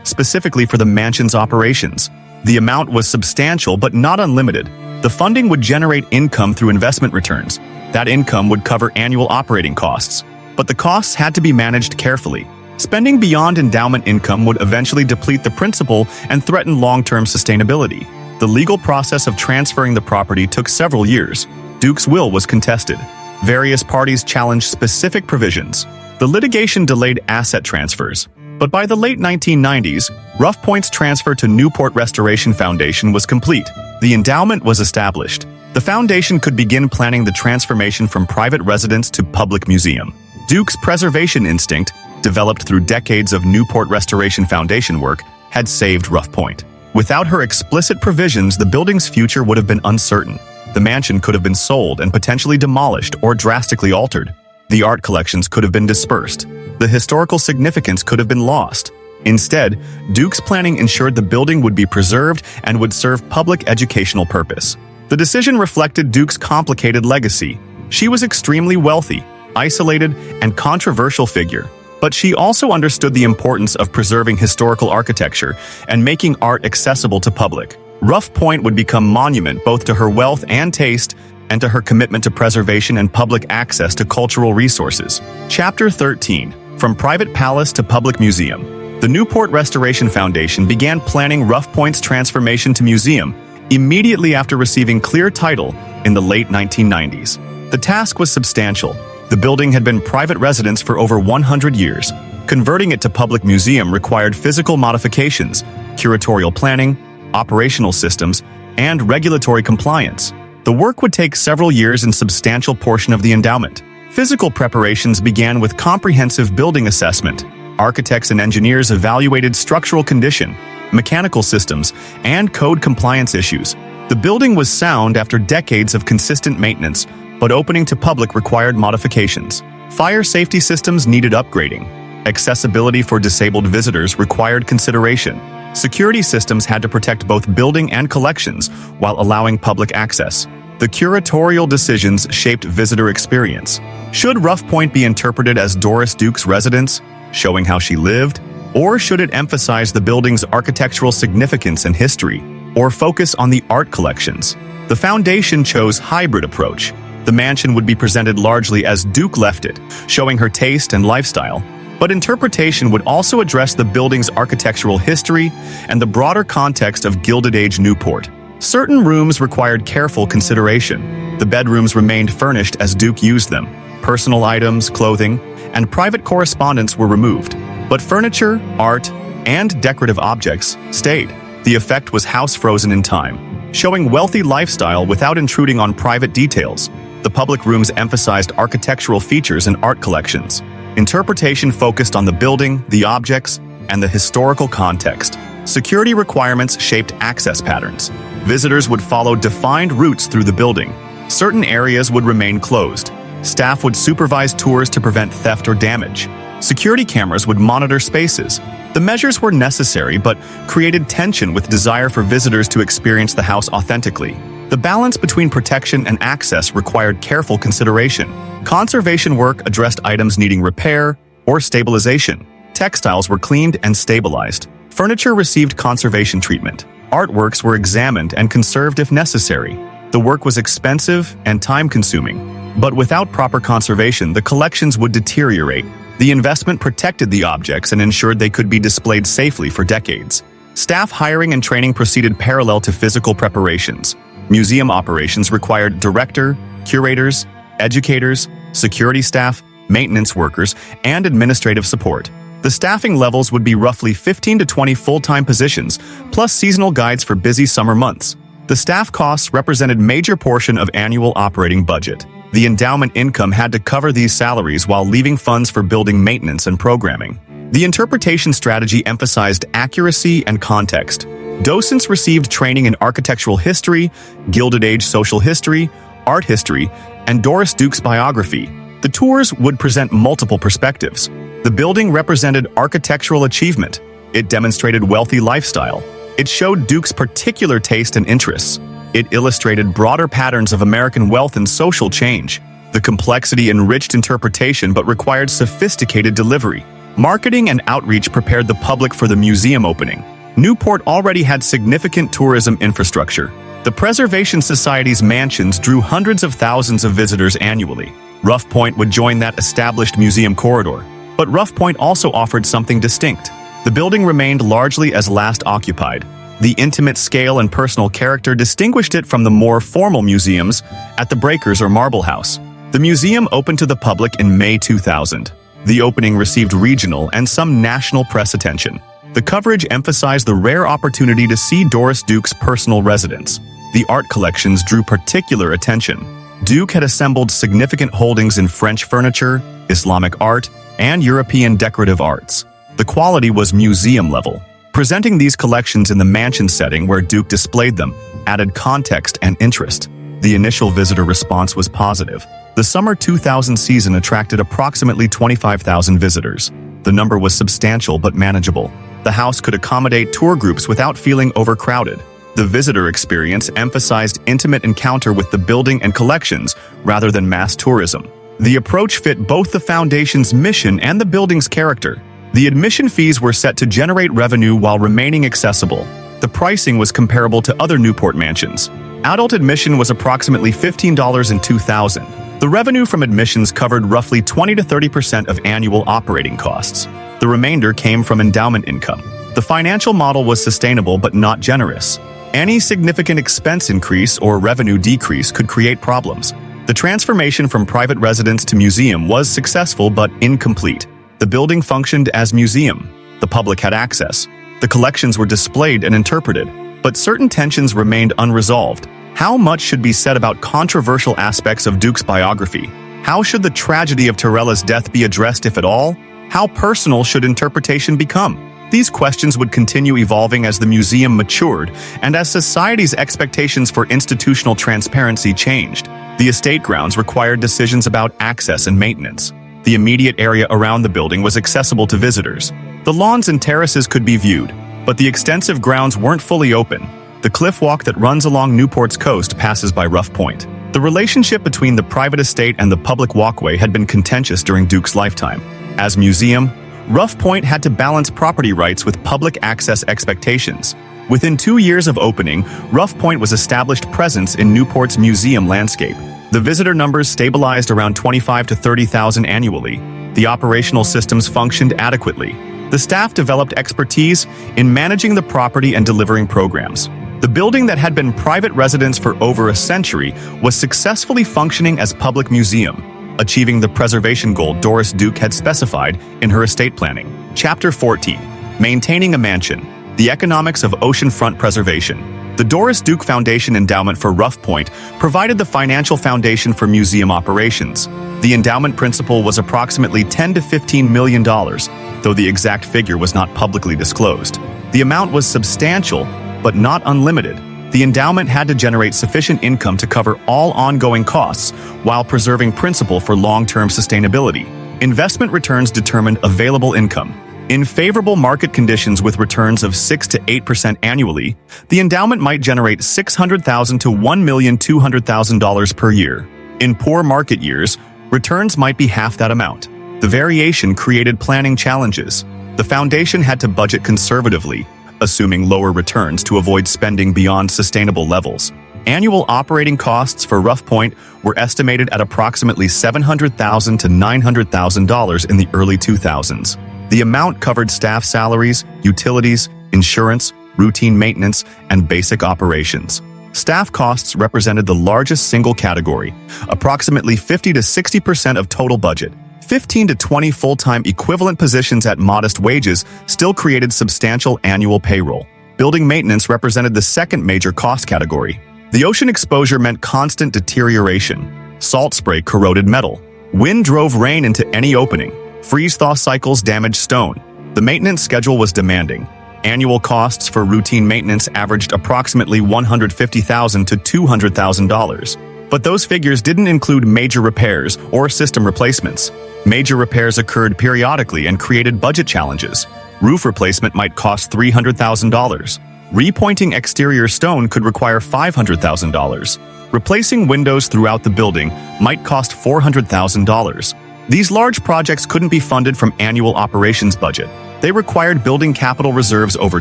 specifically for the mansion's operations. The amount was substantial but not unlimited. The funding would generate income through investment returns. That income would cover annual operating costs. But the costs had to be managed carefully. Spending beyond endowment income would eventually deplete the principal and threaten long-term sustainability. The legal process of transferring the property took several years. Duke's will was contested. Various parties challenged specific provisions. The litigation delayed asset transfers. But by the late 1990s, Rough Point's transfer to Newport Restoration Foundation was complete. The endowment was established. The foundation could begin planning the transformation from private residence to public museum. Duke's preservation instinct, developed through decades of Newport Restoration Foundation work, had saved Rough Point. Without her explicit provisions, the building's future would have been uncertain. The mansion could have been sold and potentially demolished or drastically altered. The art collections could have been dispersed. The historical significance could have been lost. Instead, Duke's planning ensured the building would be preserved and would serve public educational purpose. The decision reflected Duke's complicated legacy. She was extremely wealthy, isolated, and controversial figure. But she also understood the importance of preserving historical architecture and making art accessible to public. Rough Point would become monument both to her wealth and taste and to her commitment to preservation and public access to cultural resources. Chapter 13. From Private Palace to Public Museum. The Newport Restoration Foundation began planning Rough Point's transformation to museum immediately after receiving clear title in the late 1990s. The task was substantial. The building had been private residence for over 100 years. Converting it to public museum required physical modifications, curatorial planning, operational systems, and regulatory compliance. The work would take several years and substantial portion of the endowment. Physical preparations began with comprehensive building assessment. Architects and engineers evaluated structural condition, mechanical systems, and code compliance issues. The building was sound after decades of consistent maintenance, but opening to public required modifications. Fire safety systems needed upgrading. Accessibility for disabled visitors required consideration. Security systems had to protect both building and collections while allowing public access. The curatorial decisions shaped visitor experience. Should Rough Point be interpreted as Doris Duke's residence, showing how she lived? Or should it emphasize the building's architectural significance and history, or focus on the art collections? The foundation chose hybrid approach. The mansion would be presented largely as Duke left it, showing her taste and lifestyle. But interpretation would also address the building's architectural history and the broader context of Gilded Age Newport. Certain rooms required careful consideration. The bedrooms remained furnished as Duke used them. Personal items, clothing, and private correspondence were removed. But furniture, art, and decorative objects stayed. The effect was house-frozen in time, showing wealthy lifestyle without intruding on private details. The public rooms emphasized architectural features and art collections. Interpretation focused on the building, the objects, and the historical context. Security requirements shaped access patterns. Visitors would follow defined routes through the building. Certain areas would remain closed. Staff would supervise tours to prevent theft or damage. Security cameras would monitor spaces. The measures were necessary but created tension with desire for visitors to experience the house authentically. The balance between protection and access required careful consideration. Conservation work addressed items needing repair or stabilization. Textiles were cleaned and stabilized. Furniture received conservation treatment. Artworks were examined and conserved if necessary. The work was expensive and time-consuming, but without proper conservation, the collections would deteriorate. The investment protected the objects and ensured they could be displayed safely for decades. Staff hiring and training proceeded parallel to physical preparations. Museum operations required director, curators, educators, security staff, maintenance workers, and administrative support. The staffing levels would be roughly 15 to 20 full-time positions, plus seasonal guides for busy summer months. The staff costs represented major portion of annual operating budget. The endowment income had to cover these salaries while leaving funds for building maintenance and programming. The interpretation strategy emphasized accuracy and context. Docents received training in architectural history, Gilded Age social history, art history, and Doris Duke's biography. The tours would present multiple perspectives. The building represented architectural achievement. It demonstrated wealthy lifestyle. It showed Duke's particular taste and interests. It illustrated broader patterns of American wealth and social change. The complexity enriched interpretation but required sophisticated delivery. Marketing and outreach prepared the public for the museum opening. Newport already had significant tourism infrastructure. The Preservation Society's mansions drew hundreds of thousands of visitors annually. Rough Point would join that established museum corridor. But Rough Point also offered something distinct. The building remained largely as last occupied. The intimate scale and personal character distinguished it from the more formal museums at the Breakers or Marble House. The museum opened to the public in May 2000. The opening received regional and some national press attention. The coverage emphasized the rare opportunity to see Doris Duke's personal residence. The art collections drew particular attention. Duke had assembled significant holdings in French furniture, Islamic art, and European decorative arts. The quality was museum level. Presenting these collections in the mansion setting where Duke displayed them added context and interest. The initial visitor response was positive. The summer 2000 season attracted approximately 25,000 visitors. The number was substantial but manageable. The house could accommodate tour groups without feeling overcrowded. The visitor experience emphasized intimate encounter with the building and collections rather than mass tourism. The approach fit both the foundation's mission and the building's character. The admission fees were set to generate revenue while remaining accessible. The pricing was comparable to other Newport mansions. Adult admission was approximately $15 in 2000. The revenue from admissions covered roughly 20 to 30% of annual operating costs. The remainder came from endowment income. The financial model was sustainable but not generous. Any significant expense increase or revenue decrease could create problems. The transformation from private residence to museum was successful but incomplete. The building functioned as museum. The public had access. The collections were displayed and interpreted, but certain tensions remained unresolved. How much should be said about controversial aspects of Duke's biography? How should the tragedy of Torella's death be addressed, if at all? How personal should interpretation become? These questions would continue evolving as the museum matured and as society's expectations for institutional transparency changed. The estate grounds required decisions about access and maintenance. The immediate area around the building was accessible to visitors. The lawns and terraces could be viewed, but the extensive grounds weren't fully open. The cliff walk that runs along Newport's coast passes by Rough Point. The relationship between the private estate and the public walkway had been contentious during Duke's lifetime. As museum, Rough Point had to balance property rights with public access expectations. Within 2 years of opening, Rough Point was established presence in Newport's museum landscape. The visitor numbers stabilized around 25 to 30,000 annually. The operational systems functioned adequately. The staff developed expertise in managing the property and delivering programs. The building that had been private residence for over a century was successfully functioning as public museum, achieving the preservation goal Doris Duke had specified in her estate planning. Chapter 14. Maintaining a mansion. The economics of oceanfront preservation. The Doris Duke Foundation Endowment for Rough Point provided the financial foundation for museum operations. The endowment principal was approximately $10 to $15 million, though the exact figure was not publicly disclosed. The amount was substantial, but not unlimited. The endowment had to generate sufficient income to cover all ongoing costs while preserving principal for long-term sustainability. Investment returns determined available income. In favorable market conditions with returns of 6 to 8% annually, the endowment might generate $600,000 to $1,200,000 per year. In poor market years, returns might be half that amount. The variation created planning challenges. The foundation had to budget conservatively, assuming lower returns to avoid spending beyond sustainable levels. Annual operating costs for Rough Point were estimated at approximately $700,000 to $900,000 in the early 2000s. The amount covered staff salaries, utilities, insurance, routine maintenance, and basic operations. Staff costs represented the largest single category, approximately 50 to 60% of total budget. 15 to 20 full-time equivalent positions at modest wages still created substantial annual payroll. Building maintenance represented the second major cost category. The ocean exposure meant constant deterioration. Salt spray corroded metal. Wind drove rain into any opening. Freeze-thaw cycles damaged stone. The maintenance schedule was demanding. Annual costs for routine maintenance averaged approximately $150,000 to $200,000. But those figures didn't include major repairs or system replacements. Major repairs occurred periodically and created budget challenges. Roof replacement might cost $300,000. Repointing exterior stone could require $500,000. Replacing windows throughout the building might cost $400,000. These large projects couldn't be funded from annual operations budget. They required building capital reserves over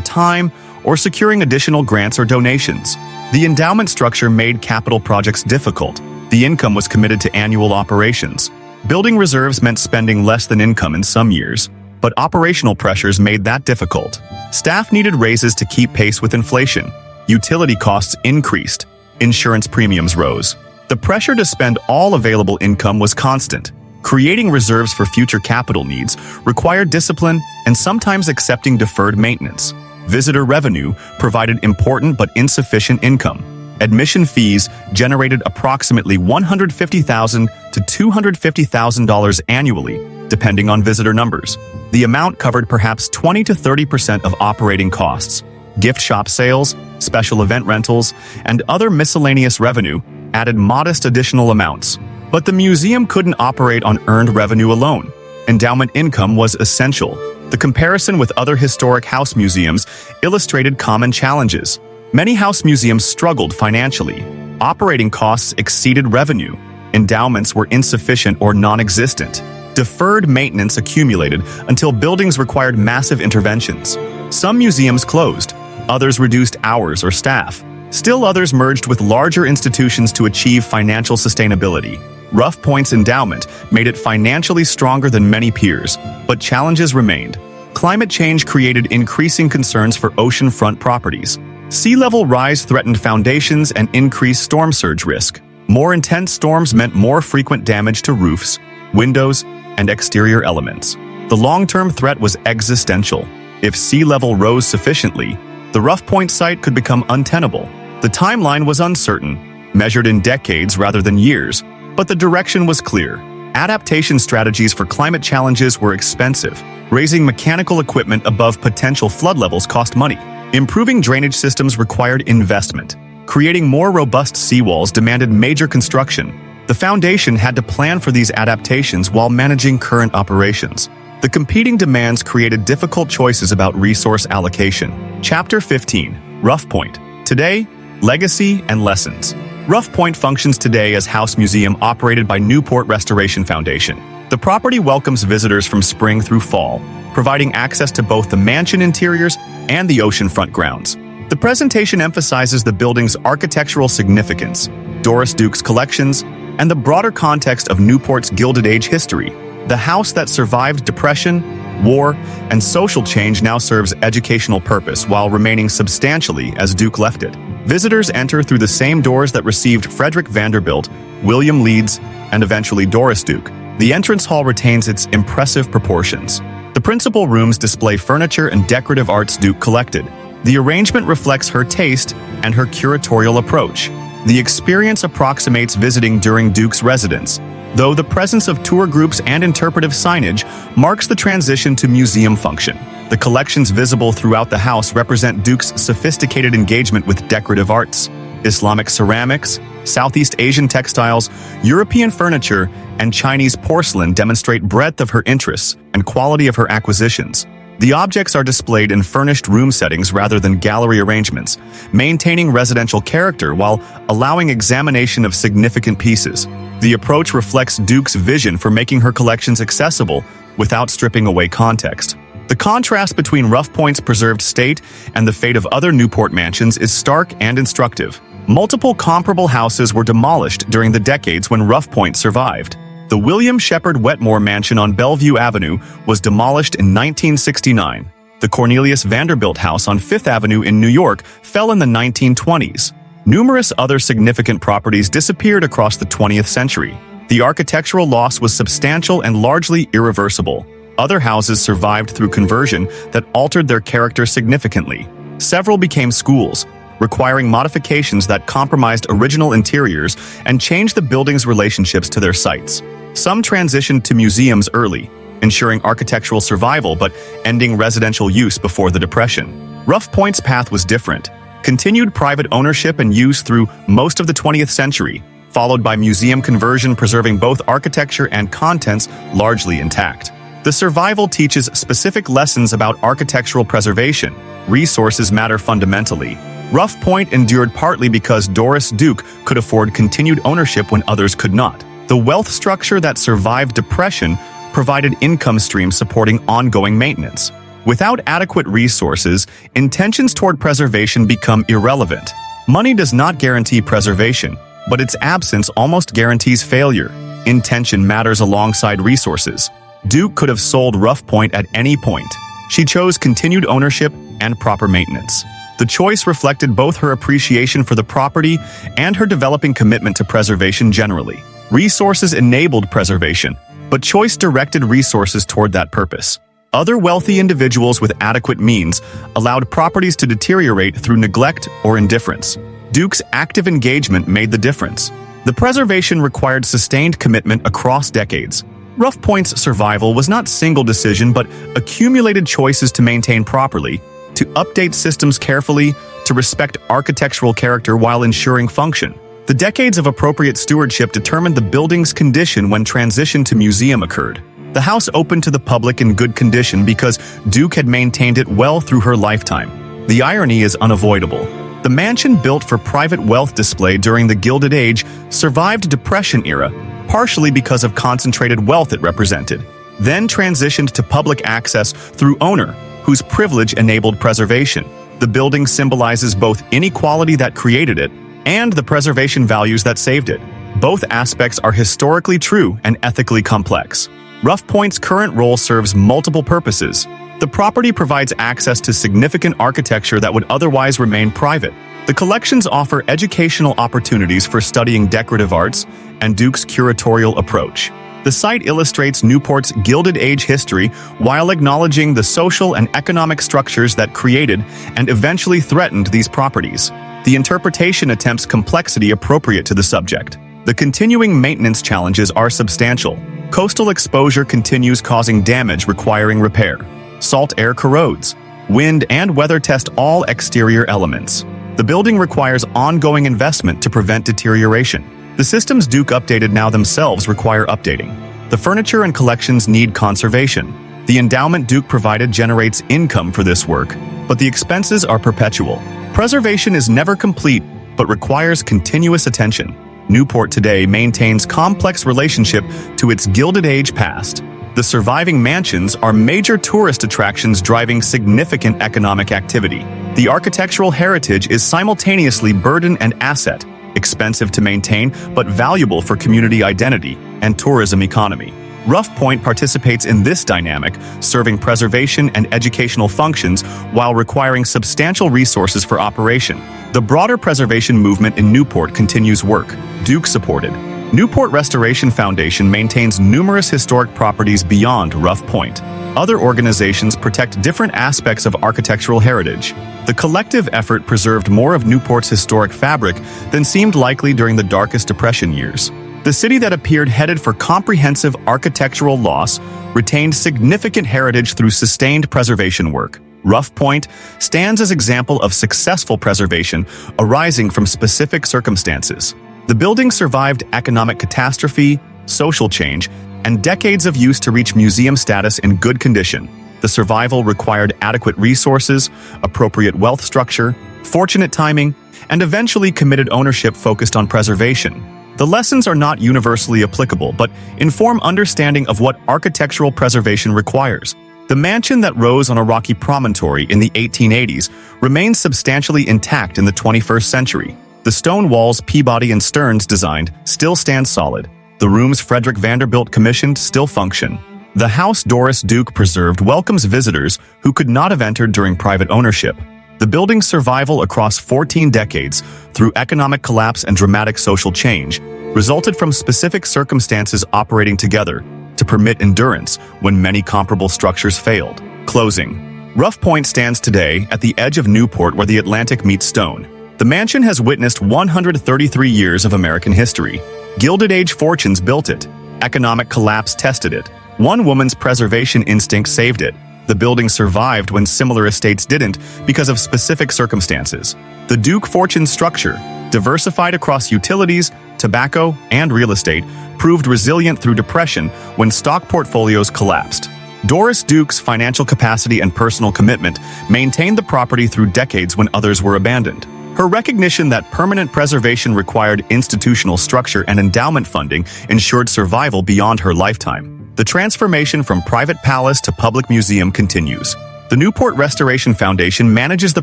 time or securing additional grants or donations. The endowment structure made capital projects difficult. The income was committed to annual operations. Building reserves meant spending less than income in some years, but operational pressures made that difficult. Staff needed raises to keep pace with inflation. Utility costs increased. Insurance premiums rose. The pressure to spend all available income was constant. Creating reserves for future capital needs required discipline and sometimes accepting deferred maintenance. Visitor revenue provided important but insufficient income. Admission fees generated approximately $150,000 to $250,000 annually, depending on visitor numbers. The amount covered perhaps 20 to 30% of operating costs. Gift shop sales, special event rentals, and other miscellaneous revenue added modest additional amounts. But the museum couldn't operate on earned revenue alone. Endowment income was essential. The comparison with other historic house museums illustrated common challenges. Many house museums struggled financially. Operating costs exceeded revenue. Endowments were insufficient or non-existent. Deferred maintenance accumulated until buildings required massive interventions. Some museums closed. Others reduced hours or staff. Still others merged with larger institutions to achieve financial sustainability. Rough Point's endowment made it financially stronger than many peers, but challenges remained. Climate change created increasing concerns for oceanfront properties. Sea level rise threatened foundations and increased storm surge risk. More intense storms meant more frequent damage to roofs, windows, and exterior elements. The long-term threat was existential. If sea level rose sufficiently, the Rough Point site could become untenable. The timeline was uncertain, measured in decades rather than years, but the direction was clear. Adaptation strategies for climate challenges were expensive. Raising mechanical equipment above potential flood levels cost money. Improving drainage systems required investment. Creating more robust seawalls demanded major construction. The foundation had to plan for these adaptations while managing current operations. The competing demands created difficult choices about resource allocation. Chapter 15. Rough Point. Today, Legacy and Lessons. Rough Point functions today as house museum operated by Newport Restoration Foundation. The property welcomes visitors from spring through fall, providing access to both the mansion interiors and the oceanfront grounds. The presentation emphasizes the building's architectural significance, Doris Duke's collections, and the broader context of Newport's Gilded Age history. The house that survived depression, war, and social change now serves educational purpose while remaining substantially as Duke left it. Visitors enter through the same doors that received Frederick Vanderbilt, William Leeds, and eventually Doris Duke. The entrance hall retains its impressive proportions. The principal rooms display furniture and decorative arts Duke collected. The arrangement reflects her taste and her curatorial approach. The experience approximates visiting during Duke's residence, though the presence of tour groups and interpretive signage marks the transition to museum function. The collections visible throughout the house represent Duke's sophisticated engagement with decorative arts. Islamic ceramics, Southeast Asian textiles, European furniture, and Chinese porcelain demonstrate breadth of her interests and quality of her acquisitions. The objects are displayed in furnished room settings rather than gallery arrangements, maintaining residential character while allowing examination of significant pieces. The approach reflects Duke's vision for making her collections accessible without stripping away context. The contrast between Rough Point's preserved state and the fate of other Newport mansions is stark and instructive. Multiple comparable houses were demolished during the decades when Rough Point survived. The William Shepherd Wetmore Mansion on Bellevue Avenue was demolished in 1969. The Cornelius Vanderbilt House on Fifth Avenue in New York fell in the 1920s. Numerous other significant properties disappeared across the 20th century. The architectural loss was substantial and largely irreversible. Other houses survived through conversion that altered their character significantly. Several became schools, requiring modifications that compromised original interiors and changed the building's relationships to their sites. Some transitioned to museums early, ensuring architectural survival but ending residential use before the Depression. Rough Point's path was different. Continued private ownership and use through most of the 20th century, followed by museum conversion preserving both architecture and contents largely intact. The survival teaches specific lessons about architectural preservation. Resources matter fundamentally. Rough Point endured partly because Doris Duke could afford continued ownership when others could not. The wealth structure that survived depression provided income streams supporting ongoing maintenance. Without adequate resources, intentions toward preservation become irrelevant. Money does not guarantee preservation, but its absence almost guarantees failure. Intention matters alongside resources. Duke could have sold Rough Point at any point. She chose continued ownership and proper maintenance. The choice reflected both her appreciation for the property and her developing commitment to preservation generally. Resources enabled preservation, but choice directed resources toward that purpose. Other wealthy individuals with adequate means allowed properties to deteriorate through neglect or indifference. Duke's active engagement made the difference. The preservation required sustained commitment across decades. Rough Point's survival was not single decision but accumulated choices to maintain properly, to update systems carefully, to respect architectural character while ensuring function. The decades of appropriate stewardship determined the building's condition when transition to museum occurred. The house opened to the public in good condition because Duke had maintained it well through her lifetime. The irony is unavoidable. The mansion built for private wealth display during the Gilded Age survived Depression era, partially because of concentrated wealth it represented, then transitioned to public access through owner, whose privilege enabled preservation. The building symbolizes both inequality that created it and the preservation values that saved it. Both aspects are historically true and ethically complex. Rough Point's current role serves multiple purposes. The property provides access to significant architecture that would otherwise remain private. The collections offer educational opportunities for studying decorative arts and Duke's curatorial approach. The site illustrates Newport's Gilded Age history while acknowledging the social and economic structures that created and eventually threatened these properties. The interpretation attempts complexity appropriate to the subject. The continuing maintenance challenges are substantial. Coastal exposure continues causing damage requiring repair. Salt air corrodes. Wind and weather test all exterior elements. The building requires ongoing investment to prevent deterioration. The systems Duke updated now themselves require updating. The furniture and collections need conservation. The endowment Duke provided generates income for this work, but the expenses are perpetual. Preservation is never complete, but requires continuous attention. Newport today maintains complex relationship to its Gilded Age past. The surviving mansions are major tourist attractions driving significant economic activity. The architectural heritage is simultaneously burden and asset, expensive to maintain but valuable for community identity and tourism economy. Rough Point participates in this dynamic, serving preservation and educational functions while requiring substantial resources for operation. The broader preservation movement in Newport continues work. Duke supported. Newport Restoration Foundation maintains numerous historic properties beyond Rough Point. Other organizations protect different aspects of architectural heritage. The collective effort preserved more of Newport's historic fabric than seemed likely during the darkest Depression years. The city that appeared headed for comprehensive architectural loss retained significant heritage through sustained preservation work. Rough Point stands as an example of successful preservation arising from specific circumstances. The building survived economic catastrophe, social change, and decades of use to reach museum status in good condition. The survival required adequate resources, appropriate wealth structure, fortunate timing, and eventually committed ownership focused on preservation. The lessons are not universally applicable, but inform understanding of what architectural preservation requires. The mansion that rose on a rocky promontory in the 1880s remains substantially intact in the 21st century. The stone walls Peabody and Stearns designed still stand solid. The rooms Frederick Vanderbilt commissioned still function. The house Doris Duke preserved welcomes visitors who could not have entered during private ownership. The building's survival across 14 decades, through economic collapse and dramatic social change, resulted from specific circumstances operating together to permit endurance when many comparable structures failed. Closing. Rough Point stands today at the edge of Newport where the Atlantic meets stone. The mansion has witnessed 133 years of American history. Gilded Age fortunes built it. Economic collapse tested it. One woman's preservation instinct saved it. The building survived when similar estates didn't because of specific circumstances. The Duke fortune structure, diversified across utilities, tobacco, and real estate, proved resilient through depression when stock portfolios collapsed. Doris Duke's financial capacity and personal commitment maintained the property through decades when others were abandoned. Her recognition that permanent preservation required institutional structure and endowment funding ensured survival beyond her lifetime. The transformation from private palace to public museum continues. The Newport Restoration Foundation manages the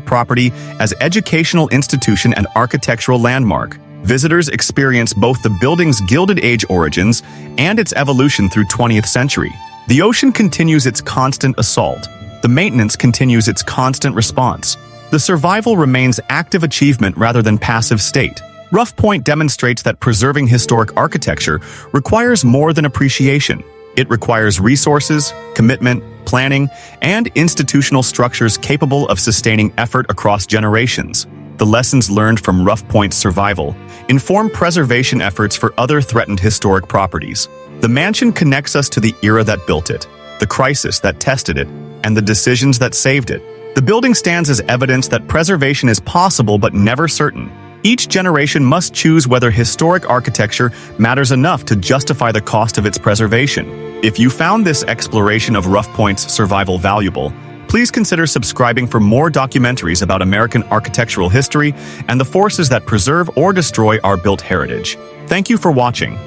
property as educational institution and architectural landmark. Visitors experience both the building's Gilded Age origins and its evolution through 20th century. The ocean continues its constant assault. The maintenance continues its constant response. The survival remains active achievement rather than passive state. Rough Point demonstrates that preserving historic architecture requires more than appreciation. It requires resources, commitment, planning, and institutional structures capable of sustaining effort across generations. The lessons learned from Rough Point's survival inform preservation efforts for other threatened historic properties. The mansion connects us to the era that built it, the crisis that tested it, and the decisions that saved it. The building stands as evidence that preservation is possible but never certain. Each generation must choose whether historic architecture matters enough to justify the cost of its preservation. If you found this exploration of Rough Point's survival valuable, please consider subscribing for more documentaries about American architectural history and the forces that preserve or destroy our built heritage. Thank you for watching.